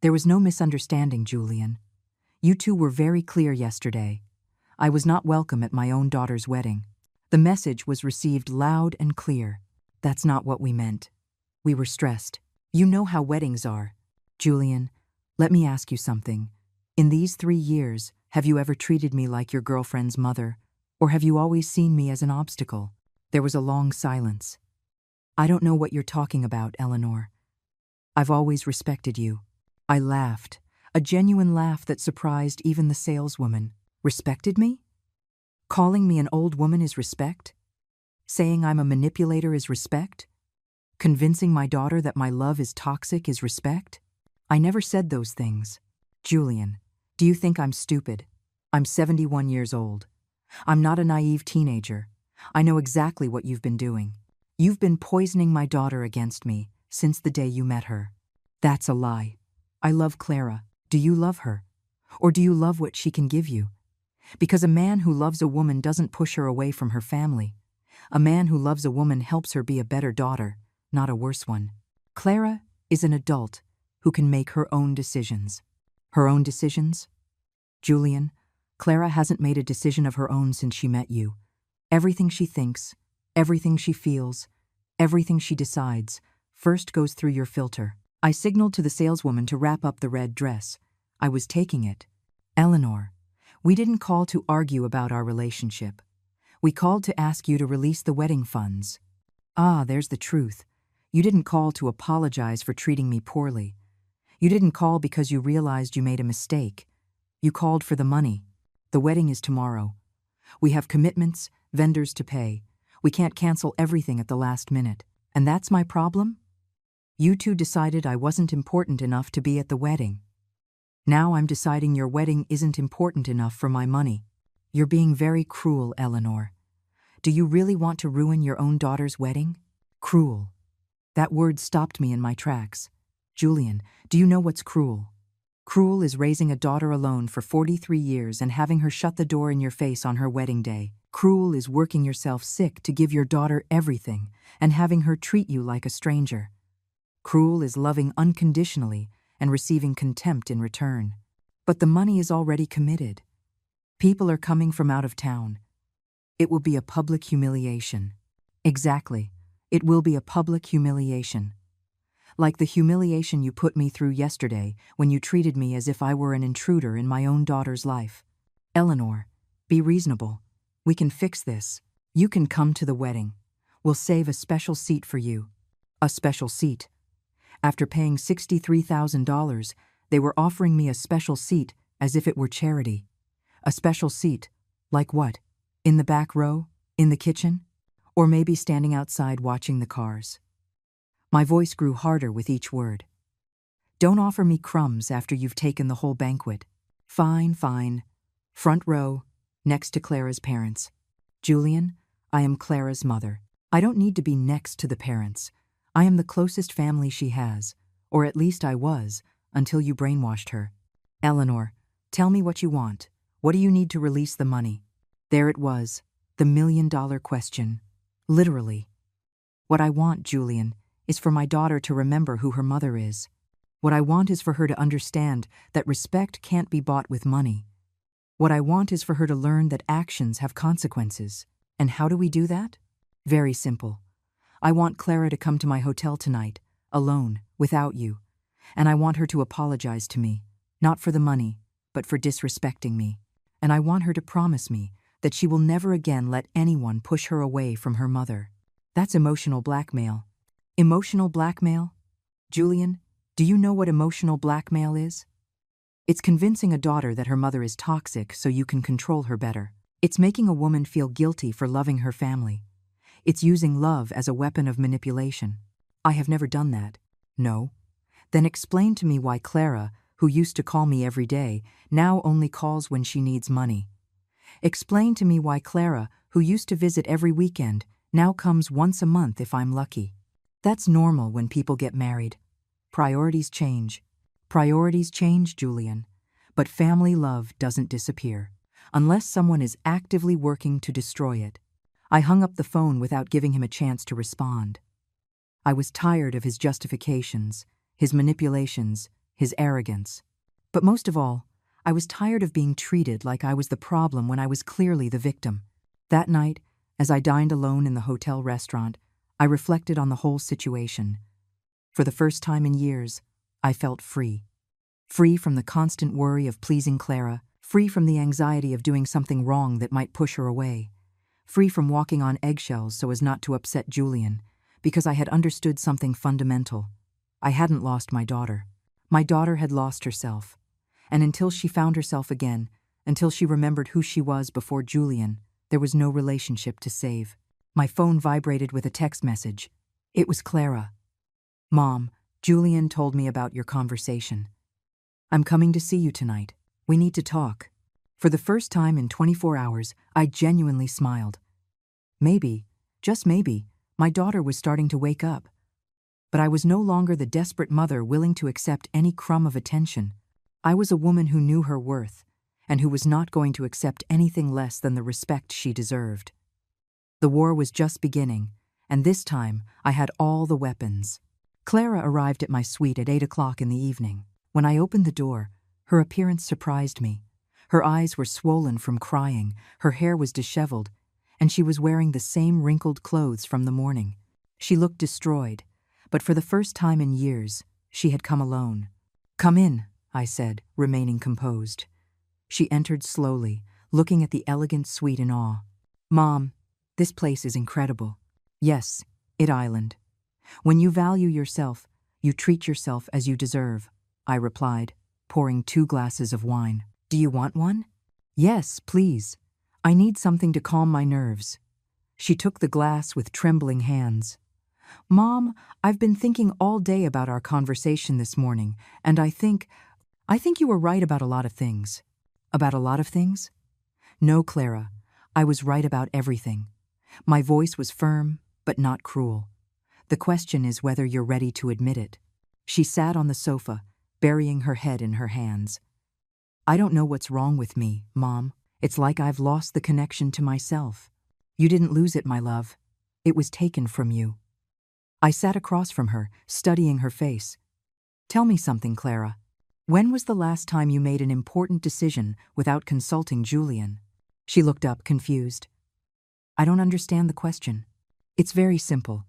There was no misunderstanding, Julian. You two were very clear yesterday. I was not welcome at my own daughter's wedding. The message was received loud and clear. That's not what we meant. We were stressed. You know how weddings are. Julian, let me ask you something. In these 3 years, have you ever treated me like your girlfriend's mother? Or have you always seen me as an obstacle? There was a long silence. I don't know what you're talking about, Eleanor. I've always respected you. I laughed, a genuine laugh that surprised even the saleswoman. Respected me? Calling me an old woman is respect? Saying I'm a manipulator is respect? Convincing my daughter that my love is toxic is respect? I never said those things. Julian, do you think I'm stupid? I'm 71 years old. I'm not a naive teenager. I know exactly what you've been doing. You've been poisoning my daughter against me since the day you met her. That's a lie. I love Clara. Do you love her? Or do you love what she can give you? Because a man who loves a woman doesn't push her away from her family. A man who loves a woman helps her be a better daughter, not a worse one. Clara is an adult who can make her own decisions. Her own decisions? Julian, Clara hasn't made a decision of her own since she met you. Everything she thinks, everything she feels, everything she decides, first goes through your filter. I signaled to the saleswoman to wrap up the red dress. I was taking it. Eleanor, we didn't call to argue about our relationship. We called to ask you to release the wedding funds. Ah, there's the truth. You didn't call to apologize for treating me poorly. You didn't call because you realized you made a mistake. You called for the money. The wedding is tomorrow. We have commitments, vendors to pay. We can't cancel everything at the last minute. And that's my problem? You two decided I wasn't important enough to be at the wedding. Now I'm deciding your wedding isn't important enough for my money. You're being very cruel, Eleanor. Do you really want to ruin your own daughter's wedding? Cruel. That word stopped me in my tracks. Julian, do you know what's cruel? Cruel is raising a daughter alone for 43 years and having her shut the door in your face on her wedding day. Cruel is working yourself sick to give your daughter everything and having her treat you like a stranger. Cruel is loving unconditionally and receiving contempt in return. But the money is already committed. People are coming from out of town. It will be a public humiliation. Exactly. It will be a public humiliation. Like the humiliation you put me through yesterday when you treated me as if I were an intruder in my own daughter's life. Eleanor, be reasonable. We can fix this. You can come to the wedding. We'll save a special seat for you. A special seat. After paying $63,000, they were offering me a special seat as if it were charity. A special seat. Like what? In the back row? In the kitchen? Or maybe standing outside watching the cars? My voice grew harder with each word. Don't offer me crumbs after you've taken the whole banquet. Fine, fine. Front row, next to Clara's parents. Julian, I am Clara's mother. I don't need to be next to the parents. I am the closest family she has, or at least I was, until you brainwashed her. Eleanor, tell me what you want. What do you need to release the money? There it was, the million-dollar question. Literally. What I want, Julian, is for my daughter to remember who her mother is. What I want is for her to understand that respect can't be bought with money. What I want is for her to learn that actions have consequences. And how do we do that? Very simple. I want Clara to come to my hotel tonight, alone, without you. And I want her to apologize to me, not for the money, but for disrespecting me. And I want her to promise me that she will never again let anyone push her away from her mother. That's emotional blackmail. Emotional blackmail? Julian, do you know what emotional blackmail is? It's convincing a daughter that her mother is toxic so you can control her better. It's making a woman feel guilty for loving her family. It's using love as a weapon of manipulation. I have never done that. No? Then explain to me why Clara, who used to call me every day, now only calls when she needs money. Explain to me why Clara, who used to visit every weekend, now comes once a month if I'm lucky. That's normal when people get married. Priorities change. Priorities change, Julian. But family love doesn't disappear, unless someone is actively working to destroy it. I hung up the phone without giving him a chance to respond. I was tired of his justifications, his manipulations, his arrogance. But most of all, I was tired of being treated like I was the problem when I was clearly the victim. That night, as I dined alone in the hotel restaurant, I reflected on the whole situation. For the first time in years, I felt free. Free from the constant worry of pleasing Clara, free from the anxiety of doing something wrong that might push her away, free from walking on eggshells so as not to upset Julian, because I had understood something fundamental. I hadn't lost my daughter. My daughter had lost herself. And until she found herself again, until she remembered who she was before Julian, there was no relationship to save. My phone vibrated with a text message. It was Clara. Mom, Julian told me about your conversation. I'm coming to see you tonight. We need to talk. For the first time in 24 hours, I genuinely smiled. Maybe, just maybe, my daughter was starting to wake up. But I was no longer the desperate mother willing to accept any crumb of attention. I was a woman who knew her worth, and who was not going to accept anything less than the respect she deserved. The war was just beginning, and this time I had all the weapons. Clara arrived at my suite at 8 o'clock in the evening. When I opened the door, her appearance surprised me. Her eyes were swollen from crying, her hair was disheveled, and she was wearing the same wrinkled clothes from the morning. She looked destroyed, but for the first time in years, she had come alone. Come in, I said, remaining composed. She entered slowly, looking at the elegant suite in awe. Mom, this place is incredible. Yes, it island. When you value yourself, you treat yourself as you deserve, I replied, pouring 2 glasses of wine. Do you want one? Yes, please. I need something to calm my nerves. She took the glass with trembling hands. Mom, I've been thinking all day about our conversation this morning, and I think you were right about a lot of things. About a lot of things? No, Clara. I was right about everything. My voice was firm, but not cruel. The question is whether you're ready to admit it. She sat on the sofa, burying her head in her hands. I don't know what's wrong with me, Mom. It's like I've lost the connection to myself. You didn't lose it, my love. It was taken from you. I sat across from her, studying her face. Tell me something, Clara. When was the last time you made an important decision without consulting Julian? She looked up, confused. I don't understand the question. It's very simple.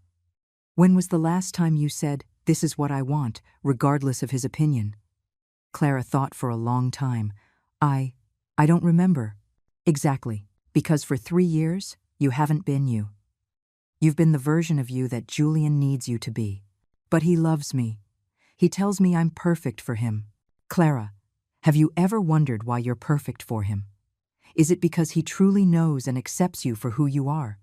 When was the last time you said, "This is what I want," regardless of his opinion? Clara thought for a long time. I don't remember. Exactly. Because for 3 years, you haven't been you. You've been the version of you that Julian needs you to be. But he loves me. He tells me I'm perfect for him. Clara, have you ever wondered why you're perfect for him? Is it because he truly knows and accepts you for who you are?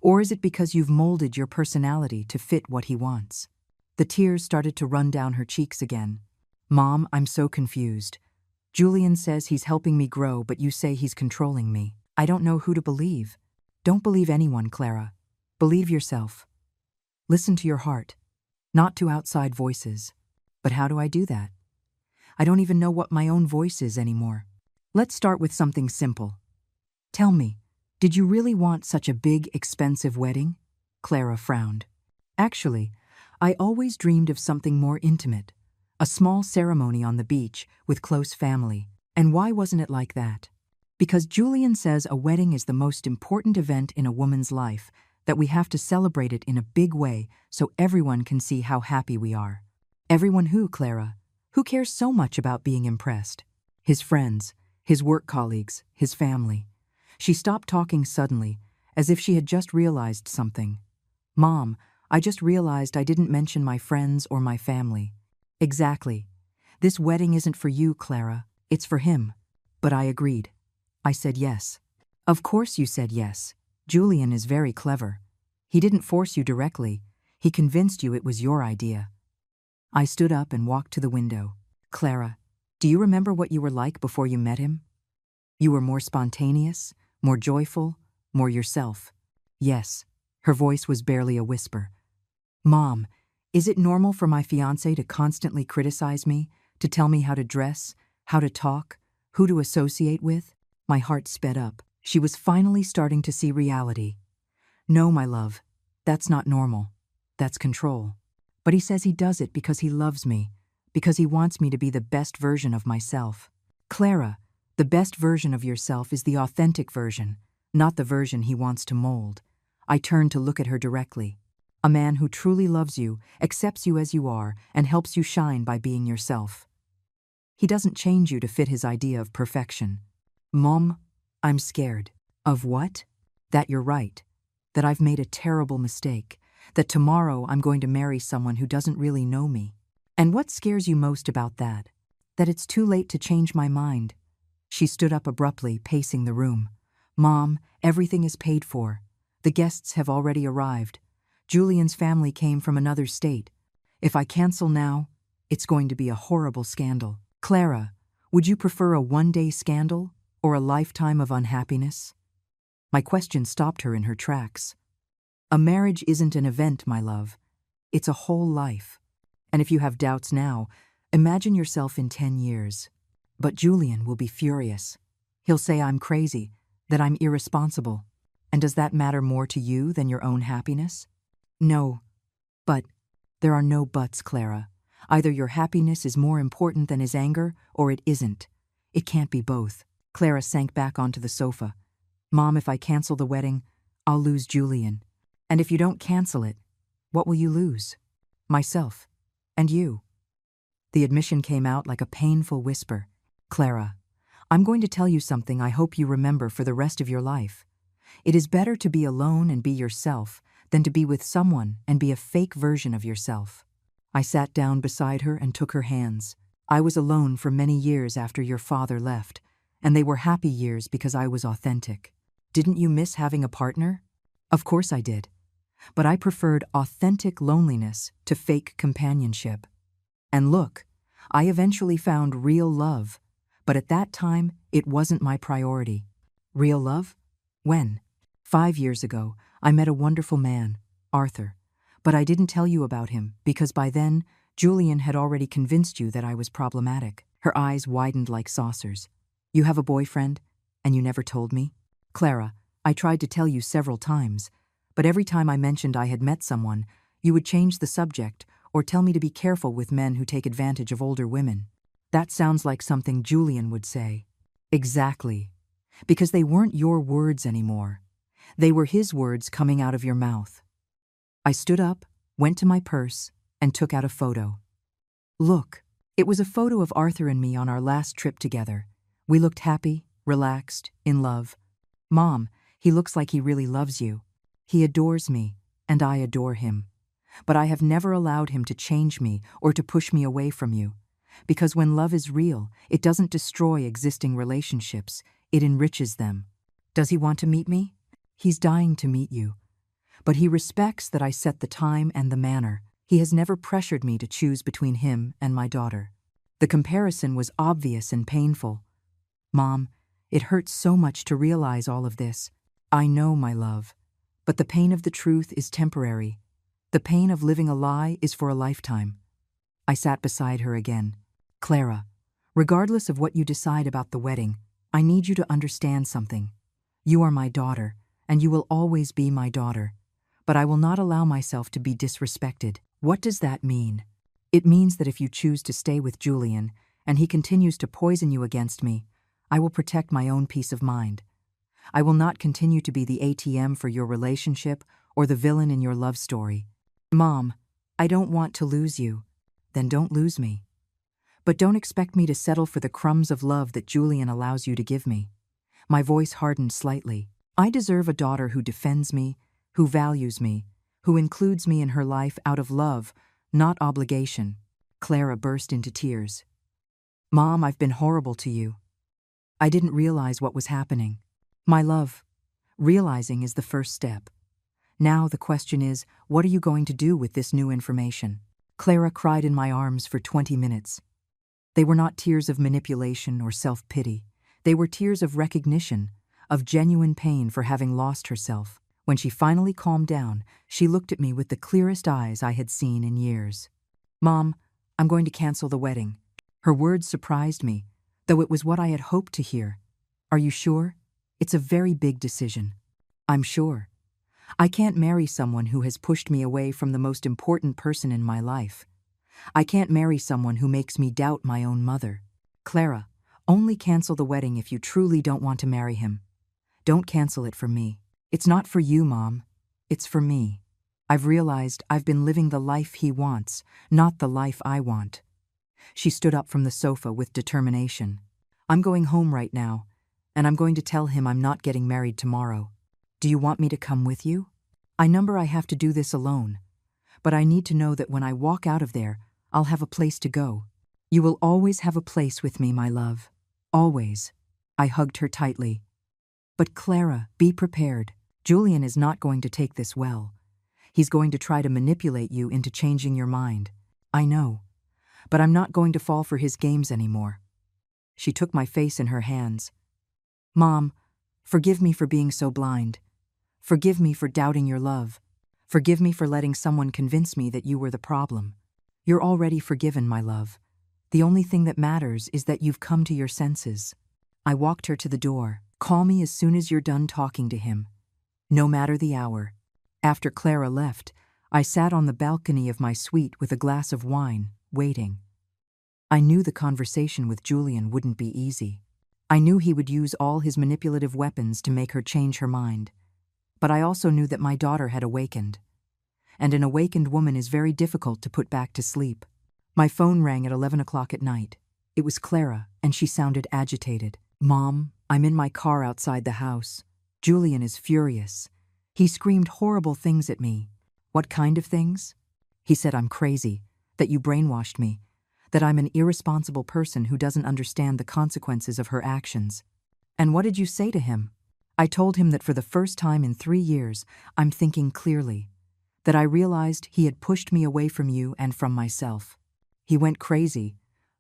Or is it because you've molded your personality to fit what he wants? The tears started to run down her cheeks again. Mom, I'm so confused. Julian says he's helping me grow, but you say he's controlling me. I don't know who to believe. Don't believe anyone, Clara. Believe yourself. Listen to your heart, not to outside voices. But how do I do that? I don't even know what my own voice is anymore. Let's start with something simple. Tell me, did you really want such a big, expensive wedding? Clara frowned. Actually, I always dreamed of something more intimate. A small ceremony on the beach with close family. And why wasn't it like that? Because Julian says a wedding is the most important event in a woman's life, that we have to celebrate it in a big way so everyone can see how happy we are. Everyone who, Clara? Who cares so much about being impressed? His friends, his work colleagues, his family. She stopped talking suddenly, as if she had just realized something. Mom, I just realized I didn't mention my friends or my family. Exactly. This wedding isn't for you, Clara. It's for him. But I agreed. I said yes. Of course you said yes. Julian is very clever. He didn't force you directly. He convinced you it was your idea. I stood up and walked to the window. Clara, do you remember what you were like before you met him? You were more spontaneous, more joyful, more yourself. Yes. Her voice was barely a whisper. Mom, is it normal for my fiancé to constantly criticize me, to tell me how to dress, how to talk, who to associate with? My heart sped up. She was finally starting to see reality. No, my love, that's not normal. That's control. But he says he does it because he loves me, because he wants me to be the best version of myself. Clara, the best version of yourself is the authentic version, not the version he wants to mold. I turned to look at her directly. A man who truly loves you, accepts you as you are, and helps you shine by being yourself. He doesn't change you to fit his idea of perfection. Mom, I'm scared. Of what? That you're right. That I've made a terrible mistake. That tomorrow I'm going to marry someone who doesn't really know me. And what scares you most about that? That it's too late to change my mind. She stood up abruptly, pacing the room. Mom, everything is paid for. The guests have already arrived. Julian's family came from another state. If I cancel now, it's going to be a horrible scandal. Clara, would you prefer a one-day scandal or a lifetime of unhappiness? My question stopped her in her tracks. A marriage isn't an event, my love. It's a whole life. And if you have doubts now, imagine yourself in 10 years. But Julian will be furious. He'll say I'm crazy, that I'm irresponsible. And does that matter more to you than your own happiness? No. But there are no buts, Clara. Either your happiness is more important than his anger, or it isn't. It can't be both. Clara sank back onto the sofa. Mom, if I cancel the wedding, I'll lose Julian. And if you don't cancel it, what will you lose? Myself. And you. The admission came out like a painful whisper. Clara, I'm going to tell you something I hope you remember for the rest of your life. It is better to be alone and be yourself than to be with someone and be a fake version of yourself. I sat down beside her and took her hands. I was alone for many years after your father left, and they were happy years because I was authentic. Didn't you miss having a partner? Of course I did. But I preferred authentic loneliness to fake companionship. And look, I eventually found real love, but at that time, it wasn't my priority. Real love? When? 5 years ago, I met a wonderful man, Arthur. But I didn't tell you about him because by then, Julian had already convinced you that I was problematic. Her eyes widened like saucers. You have a boyfriend, and you never told me? Clara, I tried to tell you several times, but every time I mentioned I had met someone, you would change the subject or tell me to be careful with men who take advantage of older women. That sounds like something Julian would say. Exactly. Because they weren't your words anymore. They were his words coming out of your mouth. I stood up, went to my purse, and took out a photo. Look, it was a photo of Arthur and me on our last trip together. We looked happy, relaxed, in love. Mom, he looks like he really loves you. He adores me, and I adore him. But I have never allowed him to change me or to push me away from you. Because when love is real, it doesn't destroy existing relationships, it enriches them. Does he want to meet me? He's dying to meet you. But he respects that I set the time and the manner. He has never pressured me to choose between him and my daughter. The comparison was obvious and painful. Mom, it hurts so much to realize all of this. I know, my love. But the pain of the truth is temporary. The pain of living a lie is for a lifetime. I sat beside her again. Clara, regardless of what you decide about the wedding, I need you to understand something. You are my daughter, and you will always be my daughter. But I will not allow myself to be disrespected. What does that mean? It means that if you choose to stay with Julian, and he continues to poison you against me, I will protect my own peace of mind. I will not continue to be the ATM for your relationship or the villain in your love story. Mom, I don't want to lose you. Then don't lose me. But don't expect me to settle for the crumbs of love that Julian allows you to give me. My voice hardened slightly. I deserve a daughter who defends me, who values me, who includes me in her life out of love, not obligation. Clara burst into tears. Mom, I've been horrible to you. I didn't realize what was happening. My love, realizing is the first step. Now the question is, what are you going to do with this new information? Clara cried in my arms for 20 minutes. They were not tears of manipulation or self-pity. They were tears of recognition, of genuine pain for having lost herself. When she finally calmed down, she looked at me with the clearest eyes I had seen in years. Mom, I'm going to cancel the wedding. Her words surprised me, though it was what I had hoped to hear. Are you sure? It's a very big decision. I'm sure. I can't marry someone who has pushed me away from the most important person in my life. I can't marry someone who makes me doubt my own mother. Clara, only cancel the wedding if you truly don't want to marry him. Don't cancel it for me. It's not for you, Mom. It's for me. I've realized I've been living the life he wants, not the life I want. She stood up from the sofa with determination. I'm going home right now, and I'm going to tell him I'm not getting married tomorrow. Do you want me to come with you? I have to do this alone, but I need to know that when I walk out of there, I'll have a place to go. You will always have a place with me, my love. Always. I hugged her tightly. But Clara, be prepared. Julian is not going to take this well. He's going to try to manipulate you into changing your mind. I know. But I'm not going to fall for his games anymore. She took my face in her hands. Mom, forgive me for being so blind. Forgive me for doubting your love. Forgive me for letting someone convince me that you were the problem. You're already forgiven, my love. The only thing that matters is that you've come to your senses. I walked her to the door. Call me as soon as you're done talking to him. No matter the hour. After Clara left, I sat on the balcony of my suite with a glass of wine, waiting. I knew the conversation with Julian wouldn't be easy. I knew he would use all his manipulative weapons to make her change her mind. But I also knew that my daughter had awakened. And an awakened woman is very difficult to put back to sleep. My phone rang at 11 o'clock at night. It was Clara, and she sounded agitated. Mom, I'm in my car outside the house. Julian is furious. He screamed horrible things at me. What kind of things? He said I'm crazy, that you brainwashed me, that I'm an irresponsible person who doesn't understand the consequences of her actions. And what did you say to him? I told him that for the first time in 3 years, I'm thinking clearly, that I realized he had pushed me away from you and from myself. He went crazy.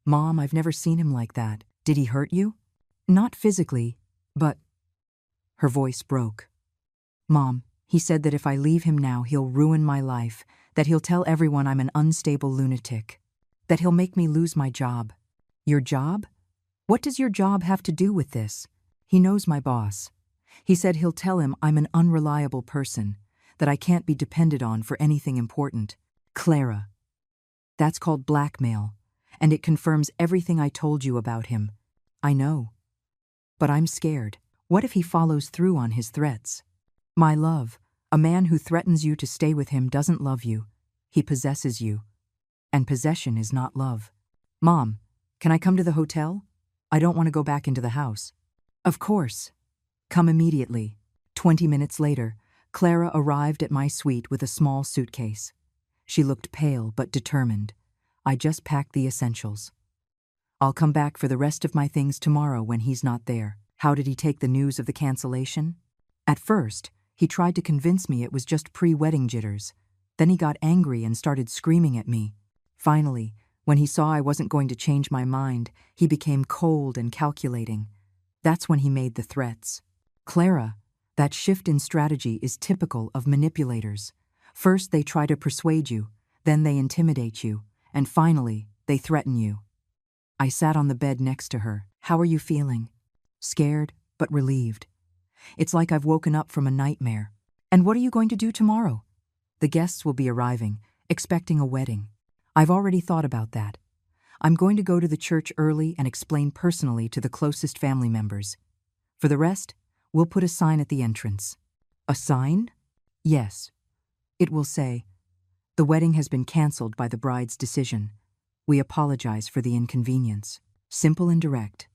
Mom, I've never seen him like that. Did he hurt you? Not physically, but... Her voice broke. Mom, he said that if I leave him now, he'll ruin my life, that he'll tell everyone I'm an unstable lunatic, that he'll make me lose my job. Your job? What does your job have to do with this? He knows my boss. He said he'll tell him I'm an unreliable person, that I can't be depended on for anything important. Clara. That's called blackmail, and it confirms everything I told you about him. I know. But I'm scared. What if he follows through on his threats? My love, a man who threatens you to stay with him doesn't love you. He possesses you. And possession is not love. Mom, can I come to the hotel? I don't want to go back into the house. Of course. Come immediately. 20 minutes later, Clara arrived at my suite with a small suitcase. She looked pale but determined. I just packed the essentials. I'll come back for the rest of my things tomorrow when he's not there. How did he take the news of the cancellation? At first, he tried to convince me it was just pre-wedding jitters. Then he got angry and started screaming at me. Finally, when he saw I wasn't going to change my mind, he became cold and calculating. That's when he made the threats. Clara, that shift in strategy is typical of manipulators. First, they try to persuade you, then they intimidate you, and finally, they threaten you. I sat on the bed next to her. How are you feeling? Scared, but relieved. It's like I've woken up from a nightmare. And what are you going to do tomorrow? The guests will be arriving, expecting a wedding. I've already thought about that. I'm going to go to the church early and explain personally to the closest family members. For the rest, we'll put a sign at the entrance. A sign? Yes. It will say, "The wedding has been canceled by the bride's decision. We apologize for the inconvenience." Simple and direct.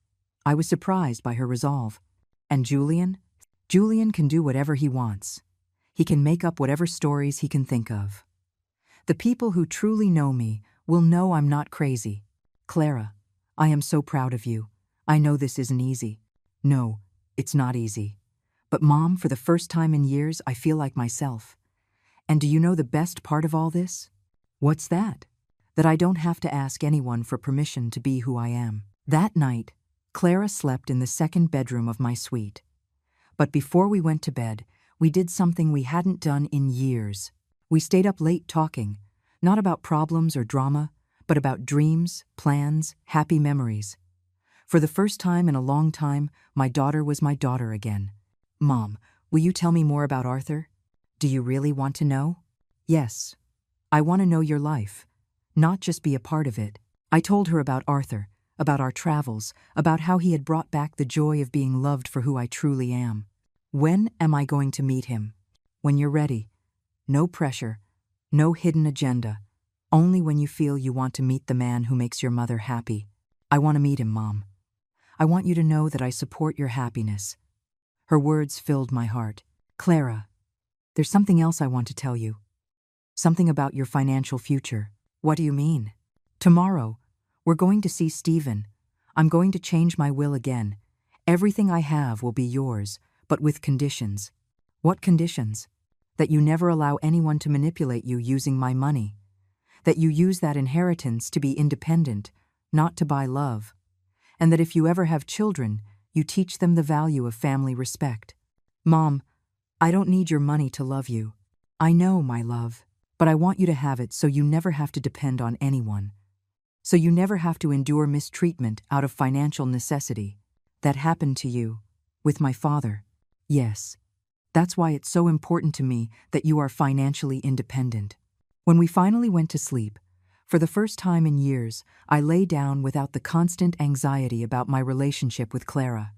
I was surprised by her resolve. And Julian? Julian can do whatever he wants. He can make up whatever stories he can think of. The people who truly know me will know I'm not crazy. Clara, I am so proud of you. I know this isn't easy. No, it's not easy. But Mom, for the first time in years, I feel like myself. And do you know the best part of all this? What's that? That I don't have to ask anyone for permission to be who I am. That night, Clara slept in the second bedroom of my suite. But before we went to bed, we did something we hadn't done in years. We stayed up late talking, not about problems or drama, but about dreams, plans, happy memories. For the first time in a long time, my daughter was my daughter again. Mom, will you tell me more about Arthur? Do you really want to know? Yes. I want to know your life, not just be a part of it. I told her about Arthur, about our travels, about how he had brought back the joy of being loved for who I truly am. When am I going to meet him? When you're ready. No pressure, no hidden agenda. Only when you feel you want to meet the man who makes your mother happy. I want to meet him, Mom. I want you to know that I support your happiness. Her words filled my heart. Clara, there's something else I want to tell you. Something about your financial future. What do you mean? Tomorrow, we're going to see Stephen. I'm going to change my will again. Everything I have will be yours, but with conditions. What conditions? That you never allow anyone to manipulate you using my money. That you use that inheritance to be independent, not to buy love. And that if you ever have children, you teach them the value of family respect. Mom, I don't need your money to love you. I know, my love, but I want you to have it so you never have to depend on anyone. So you never have to endure mistreatment out of financial necessity. That happened to you, with my father. Yes. That's why it's so important to me that you are financially independent. When we finally went to sleep, for the first time in years, I lay down without the constant anxiety about my relationship with Clara.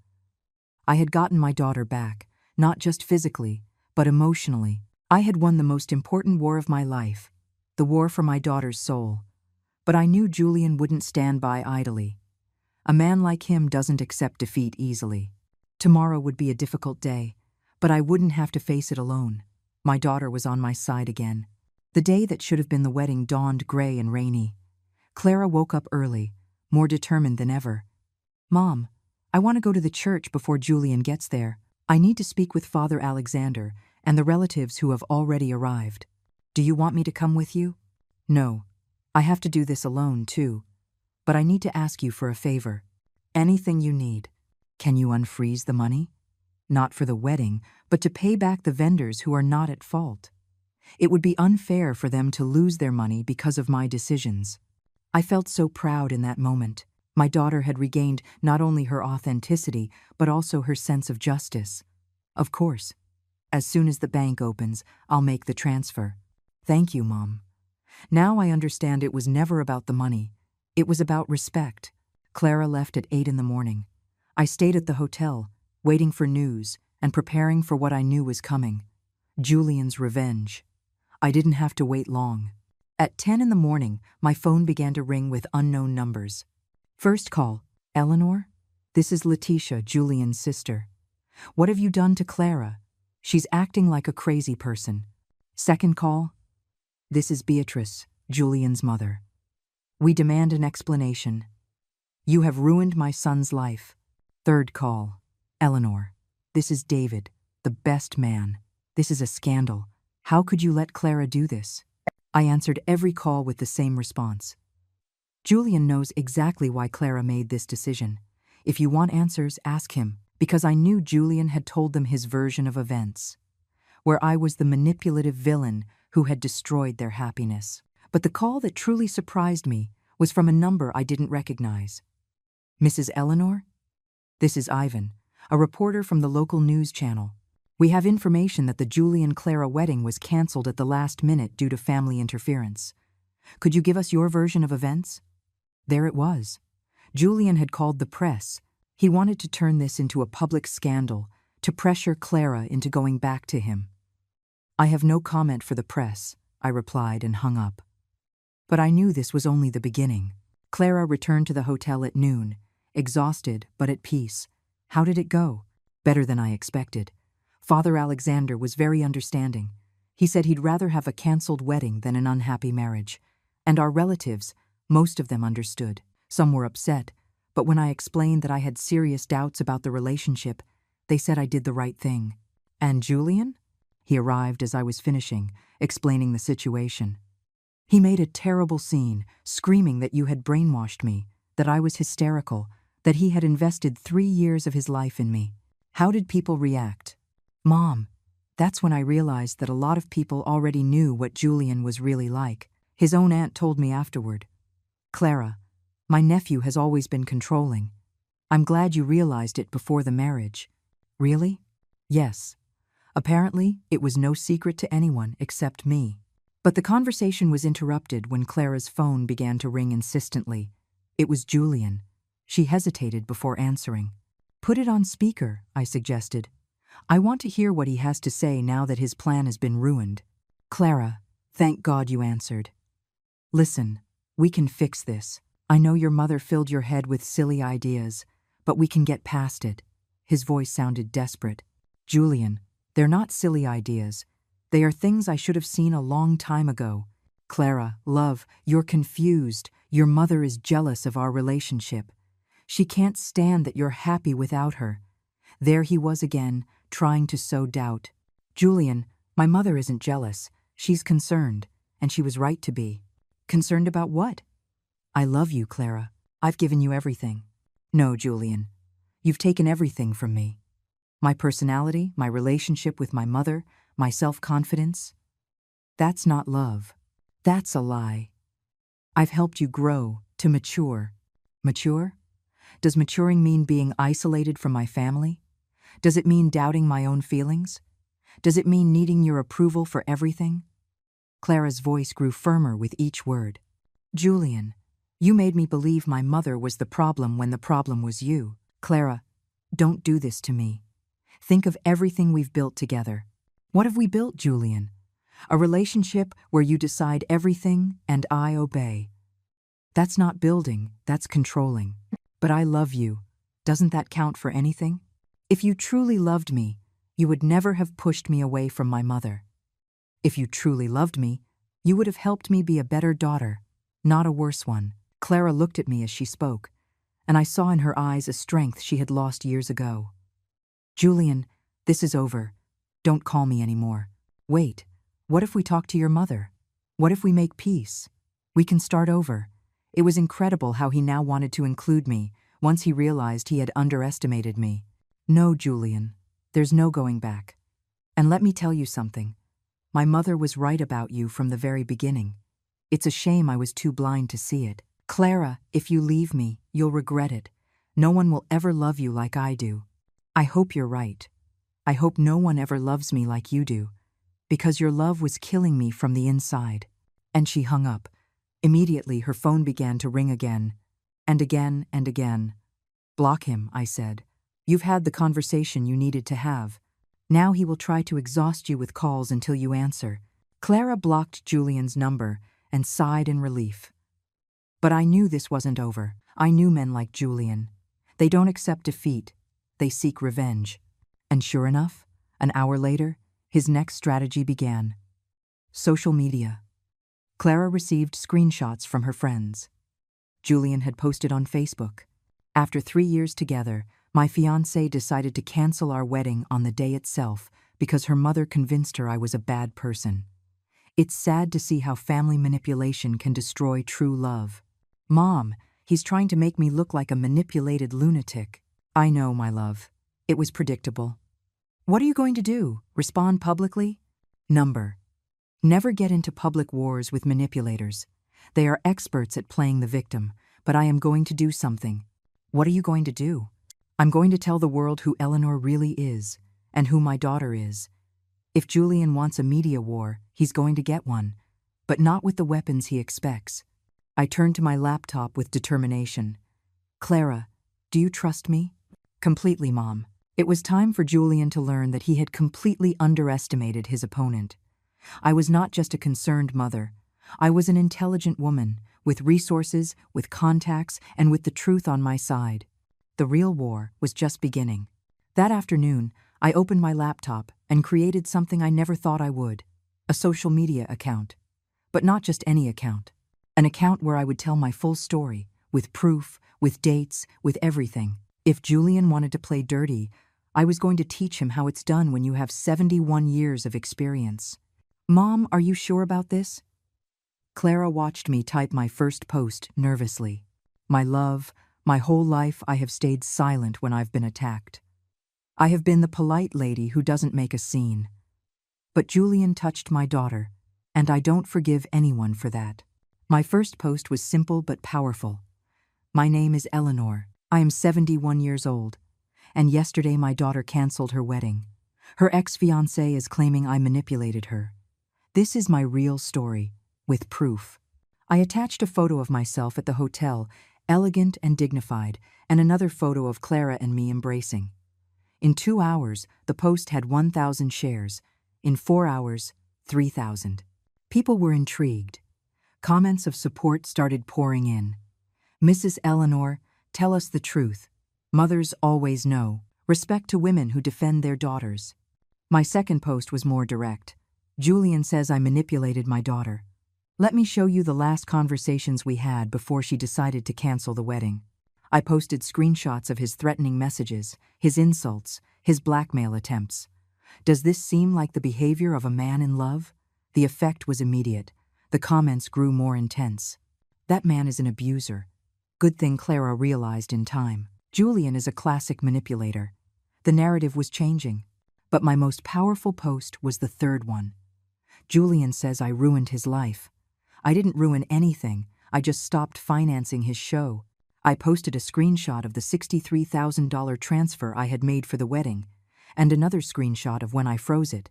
I had gotten my daughter back, not just physically, but emotionally. I had won the most important war of my life, the war for my daughter's soul. But I knew Julian wouldn't stand by idly. A man like him doesn't accept defeat easily. Tomorrow would be a difficult day, but I wouldn't have to face it alone. My daughter was on my side again. The day that should have been the wedding dawned gray and rainy. Clara woke up early, more determined than ever. Mom, I want to go to the church before Julian gets there. I need to speak with Father Alexander and the relatives who have already arrived. Do you want me to come with you? No. I have to do this alone, too. But I need to ask you for a favor. Anything you need. Can you unfreeze the money? Not for the wedding, but to pay back the vendors who are not at fault. It would be unfair for them to lose their money because of my decisions. I felt so proud in that moment. My daughter had regained not only her authenticity, but also her sense of justice. Of course. As soon as the bank opens, I'll make the transfer. Thank you, Mom. Now I understand it was never about the money. It was about respect. Clara left at 8 in the morning. I stayed at the hotel, waiting for news and preparing for what I knew was coming. Julian's revenge. I didn't have to wait long. At 10 in the morning, my phone began to ring with unknown numbers. First call, Eleanor? This is Letitia, Julian's sister. What have you done to Clara? She's acting like a crazy person. Second call, this is Beatrice, Julian's mother. We demand an explanation. You have ruined my son's life. Third call, Eleanor. This is David, the best man. This is a scandal. How could you let Clara do this? I answered every call with the same response. Julian knows exactly why Clara made this decision. If you want answers, ask him, because I knew Julian had told them his version of events, where I was the manipulative villain who had destroyed their happiness. But the call that truly surprised me was from a number I didn't recognize. Mrs. Eleanor? This is Ivan, a reporter from the local news channel. We have information that the Julian-Clara wedding was canceled at the last minute due to family interference. Could you give us your version of events? There it was. Julian had called the press. He wanted to turn this into a public scandal, to pressure Clara into going back to him. I have no comment for the press, I replied and hung up. But I knew this was only the beginning. Clara returned to the hotel at noon, exhausted but at peace. How did it go? Better than I expected. Father Alexander was very understanding. He said he'd rather have a canceled wedding than an unhappy marriage. And our relatives, most of them understood. Some were upset, but when I explained that I had serious doubts about the relationship, they said I did the right thing. And Julian? He arrived as I was finishing, explaining the situation. He made a terrible scene, screaming that you had brainwashed me, that I was hysterical, that he had invested 3 years of his life in me. How did people react? Mom, that's when I realized that a lot of people already knew what Julian was really like. His own aunt told me afterward. Clara, my nephew has always been controlling. I'm glad you realized it before the marriage. Really? Yes. Apparently, it was no secret to anyone except me. But the conversation was interrupted when Clara's phone began to ring insistently. It was Julian. She hesitated before answering. Put it on speaker, I suggested. I want to hear what he has to say now that his plan has been ruined. Clara, thank God you answered. Listen, we can fix this. I know your mother filled your head with silly ideas, but we can get past it. His voice sounded desperate. Julian, they're not silly ideas. They are things I should have seen a long time ago. Clara, love, you're confused. Your mother is jealous of our relationship. She can't stand that you're happy without her. There he was again, trying to sow doubt. Julian, my mother isn't jealous. She's concerned, and she was right to be. Concerned about what? I love you, Clara. I've given you everything. No, Julian. You've taken everything from me. My personality, my relationship with my mother, my self-confidence. That's not love. That's a lie. I've helped you grow, to mature. Mature? Does maturing mean being isolated from my family? Does it mean doubting my own feelings? Does it mean needing your approval for everything? Clara's voice grew firmer with each word. Julian, you made me believe my mother was the problem when the problem was you. Clara, don't do this to me. Think of everything we've built together. What have we built, Julian? A relationship where you decide everything and I obey. That's not building, that's controlling. But I love you. Doesn't that count for anything? If you truly loved me, you would never have pushed me away from my mother. If you truly loved me, you would have helped me be a better daughter, not a worse one. Clara looked at me as she spoke, and I saw in her eyes a strength she had lost years ago. Julian, this is over. Don't call me anymore. Wait, what if we talk to your mother? What if we make peace? We can start over. It was incredible how he now wanted to include me once he realized he had underestimated me. No, Julian, there's no going back. And let me tell you something. My mother was right about you from the very beginning. It's a shame I was too blind to see it. Clara, if you leave me, you'll regret it. No one will ever love you like I do. I hope you're right. I hope no one ever loves me like you do, because your love was killing me from the inside. And she hung up. Immediately, her phone began to ring again, and again and again. Block him, I said. You've had the conversation you needed to have. Now he will try to exhaust you with calls until you answer. Clara blocked Julian's number and sighed in relief. But I knew this wasn't over. I knew men like Julian. They don't accept defeat. They seek revenge. And sure enough, an hour later, his next strategy began. Social media. Clara received screenshots from her friends. Julian had posted on Facebook. After 3 years together, my fiancé decided to cancel our wedding on the day itself because her mother convinced her I was a bad person. It's sad to see how family manipulation can destroy true love. Mom, he's trying to make me look like a manipulated lunatic. I know, my love. It was predictable. What are you going to do? Respond publicly? Number. Never get into public wars with manipulators. They are experts at playing the victim, but I am going to do something. What are you going to do? I'm going to tell the world who Eleanor really is, and who my daughter is. If Julian wants a media war, he's going to get one, but not with the weapons he expects. I turned to my laptop with determination. Clara, do you trust me? Completely, Mom. It was time for Julian to learn that he had completely underestimated his opponent. I was not just a concerned mother. I was an intelligent woman, with resources, with contacts, and with the truth on my side. The real war was just beginning. That afternoon, I opened my laptop and created something I never thought I would. A social media account. But not just any account. An account where I would tell my full story, with proof, with dates, with everything. If Julian wanted to play dirty, I was going to teach him how it's done when you have 71 years of experience. Mom, are you sure about this? Clara watched me type my first post nervously. My love, my whole life I have stayed silent when I've been attacked. I have been the polite lady who doesn't make a scene. But Julian touched my daughter, and I don't forgive anyone for that. My first post was simple but powerful. My name is Eleanor. I am 71 years old, and yesterday my daughter canceled her wedding. Her ex-fiancé is claiming I manipulated her. This is my real story, with proof. I attached a photo of myself at the hotel, elegant and dignified, and another photo of Clara and me embracing. In 2 hours, the post had 1,000 shares. In 4 hours, 3,000. People were intrigued. Comments of support started pouring in. Mrs. Eleanor, tell us the truth. Mothers always know. Respect to women who defend their daughters. My second post was more direct. Julian says I manipulated my daughter. Let me show you the last conversations we had before she decided to cancel the wedding. I posted screenshots of his threatening messages, his insults, his blackmail attempts. Does this seem like the behavior of a man in love? The effect was immediate. The comments grew more intense. That man is an abuser. Good thing Clara realized in time. Julian is a classic manipulator. The narrative was changing. But my most powerful post was the third one. Julian says I ruined his life. I didn't ruin anything. I just stopped financing his show. I posted a screenshot of the $63,000 transfer I had made for the wedding, and another screenshot of when I froze it.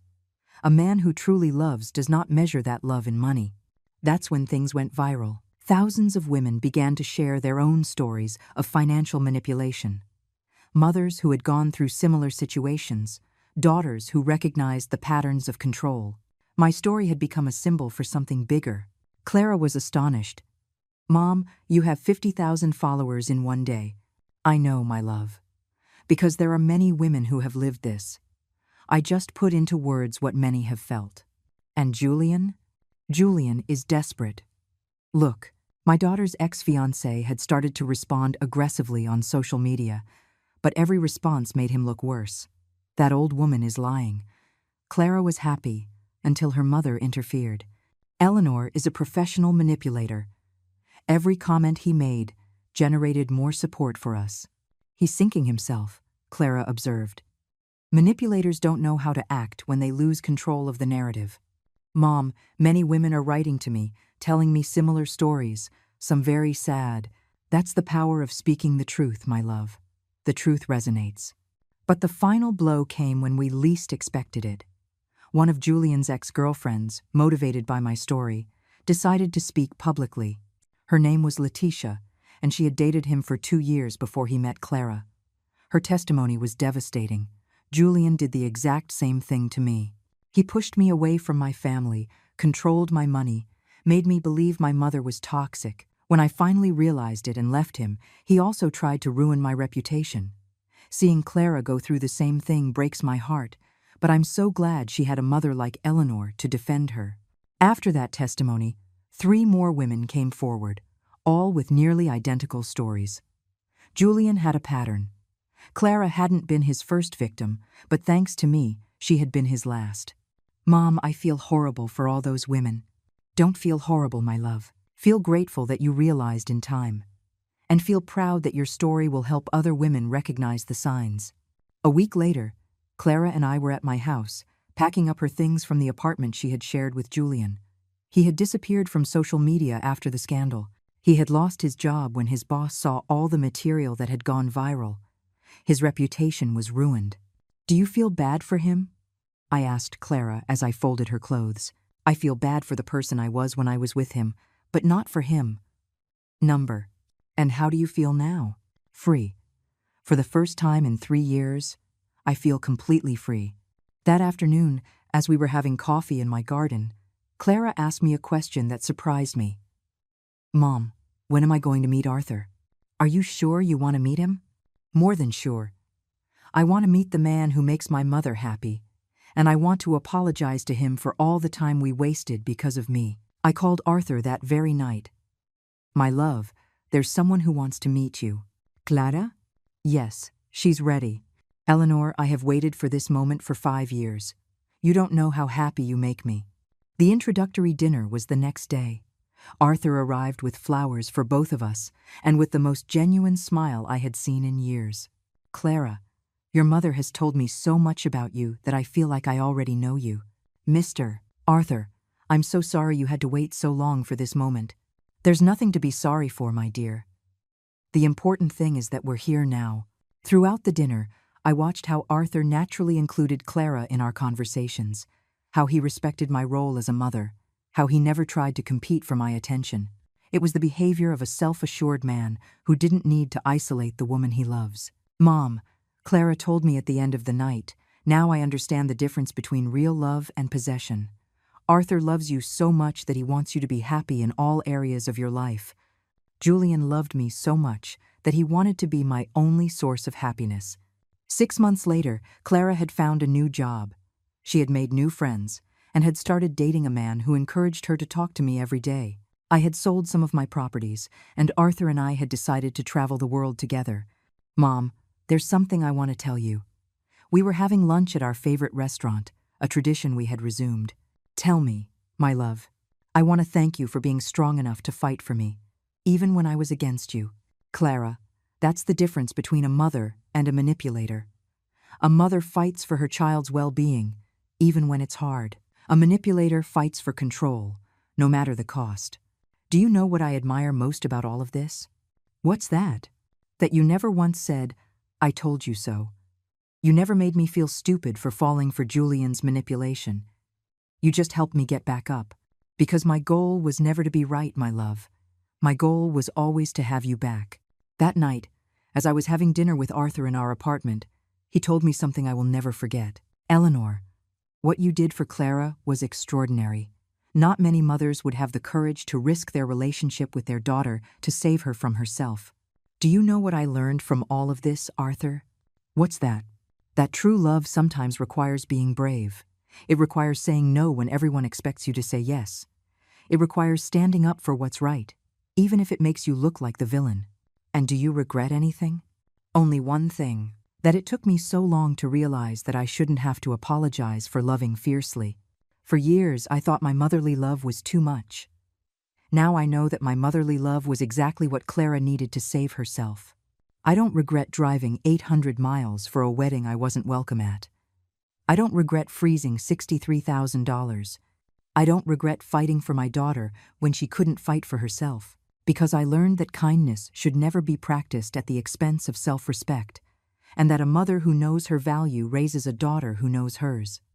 A man who truly loves does not measure that love in money. That's when things went viral. Thousands of women began to share their own stories of financial manipulation. Mothers who had gone through similar situations, daughters who recognized the patterns of control. My story had become a symbol for something bigger. Clara was astonished. Mom, you have 50,000 followers in one day. I know, my love. Because there are many women who have lived this. I just put into words what many have felt. And Julian? Julian is desperate. Look, my daughter's ex-fiancé had started to respond aggressively on social media, but every response made him look worse. That old woman is lying. Clara was happy until her mother interfered. Eleanor is a professional manipulator. Every comment he made generated more support for us. He's sinking himself, Clara observed. Manipulators don't know how to act when they lose control of the narrative. Mom, many women are writing to me, telling me similar stories, some very sad. That's the power of speaking the truth, my love. The truth resonates. But the final blow came when we least expected it. One of Julian's ex-girlfriends, motivated by my story, decided to speak publicly. Her name was Letitia, and she had dated him for 2 years before he met Clara. Her testimony was devastating. Julian did the exact same thing to me. He pushed me away from my family, controlled my money, made me believe my mother was toxic. When I finally realized it and left him, he also tried to ruin my reputation. Seeing Clara go through the same thing breaks my heart, but I'm so glad she had a mother like Eleanor to defend her. After that testimony, 3 more women came forward, all with nearly identical stories. Julian had a pattern. Clara hadn't been his first victim, but thanks to me, she had been his last. Mom, I feel horrible for all those women. Don't feel horrible, my love. Feel grateful that you realized in time. And feel proud that your story will help other women recognize the signs. A week later, Clara and I were at my house, packing up her things from the apartment she had shared with Julian. He had disappeared from social media after the scandal. He had lost his job when his boss saw all the material that had gone viral. His reputation was ruined. Do you feel bad for him? I asked Clara as I folded her clothes. I feel bad for the person I was when I was with him, but not for him. Number. And how do you feel now? Free. For the first time in 3 years, I feel completely free. That afternoon, as we were having coffee in my garden, Clara asked me a question that surprised me. Mom, when am I going to meet Arthur? Are you sure you want to meet him? More than sure. I want to meet the man who makes my mother happy, and I want to apologize to him for all the time we wasted because of me. I called Arthur that very night. My love, there's someone who wants to meet you. Clara? Yes, she's ready. Eleanor, I have waited for this moment for 5 years. You don't know how happy you make me. The introductory dinner was the next day. Arthur arrived with flowers for both of us, and with the most genuine smile I had seen in years. Clara, your mother has told me so much about you that I feel like I already know you. Mr. Arthur, I'm so sorry you had to wait so long for this moment. There's nothing to be sorry for, my dear. The important thing is that we're here now. Throughout the dinner, I watched how Arthur naturally included Clara in our conversations, how he respected my role as a mother, how he never tried to compete for my attention. It was the behavior of a self-assured man who didn't need to isolate the woman he loves. Mom, Clara told me at the end of the night, now I understand the difference between real love and possession. Arthur loves you so much that he wants you to be happy in all areas of your life. Julian loved me so much that he wanted to be my only source of happiness. 6 months later, Clara had found a new job. She had made new friends and had started dating a man who encouraged her to talk to me every day. I had sold some of my properties, and Arthur and I had decided to travel the world together. Mom, there's something I want to tell you. We were having lunch at our favorite restaurant, a tradition we had resumed. Tell me, my love, I want to thank you for being strong enough to fight for me, even when I was against you. Clara, that's the difference between a mother and a manipulator. A mother fights for her child's well-being, even when it's hard. A manipulator fights for control, no matter the cost. Do you know what I admire most about all of this? What's that? That you never once said, I told you so. You never made me feel stupid for falling for Julian's manipulation. You just helped me get back up, because my goal was never to be right, my love. My goal was always to have you back. That night, as I was having dinner with Arthur in our apartment, he told me something I will never forget. Eleanor, what you did for Clara was extraordinary. Not many mothers would have the courage to risk their relationship with their daughter to save her from herself. Do you know what I learned from all of this, Arthur? What's that? That true love sometimes requires being brave. It requires saying no when everyone expects you to say yes. It requires standing up for what's right, even if it makes you look like the villain. And do you regret anything? Only one thing. That it took me so long to realize that I shouldn't have to apologize for loving fiercely. For years, I thought my motherly love was too much. Now I know that my motherly love was exactly what Clara needed to save herself. I don't regret driving 800 miles for a wedding I wasn't welcome at. I don't regret freezing $63,000. I don't regret fighting for my daughter when she couldn't fight for herself, because I learned that kindness should never be practiced at the expense of self-respect, and that a mother who knows her value raises a daughter who knows hers.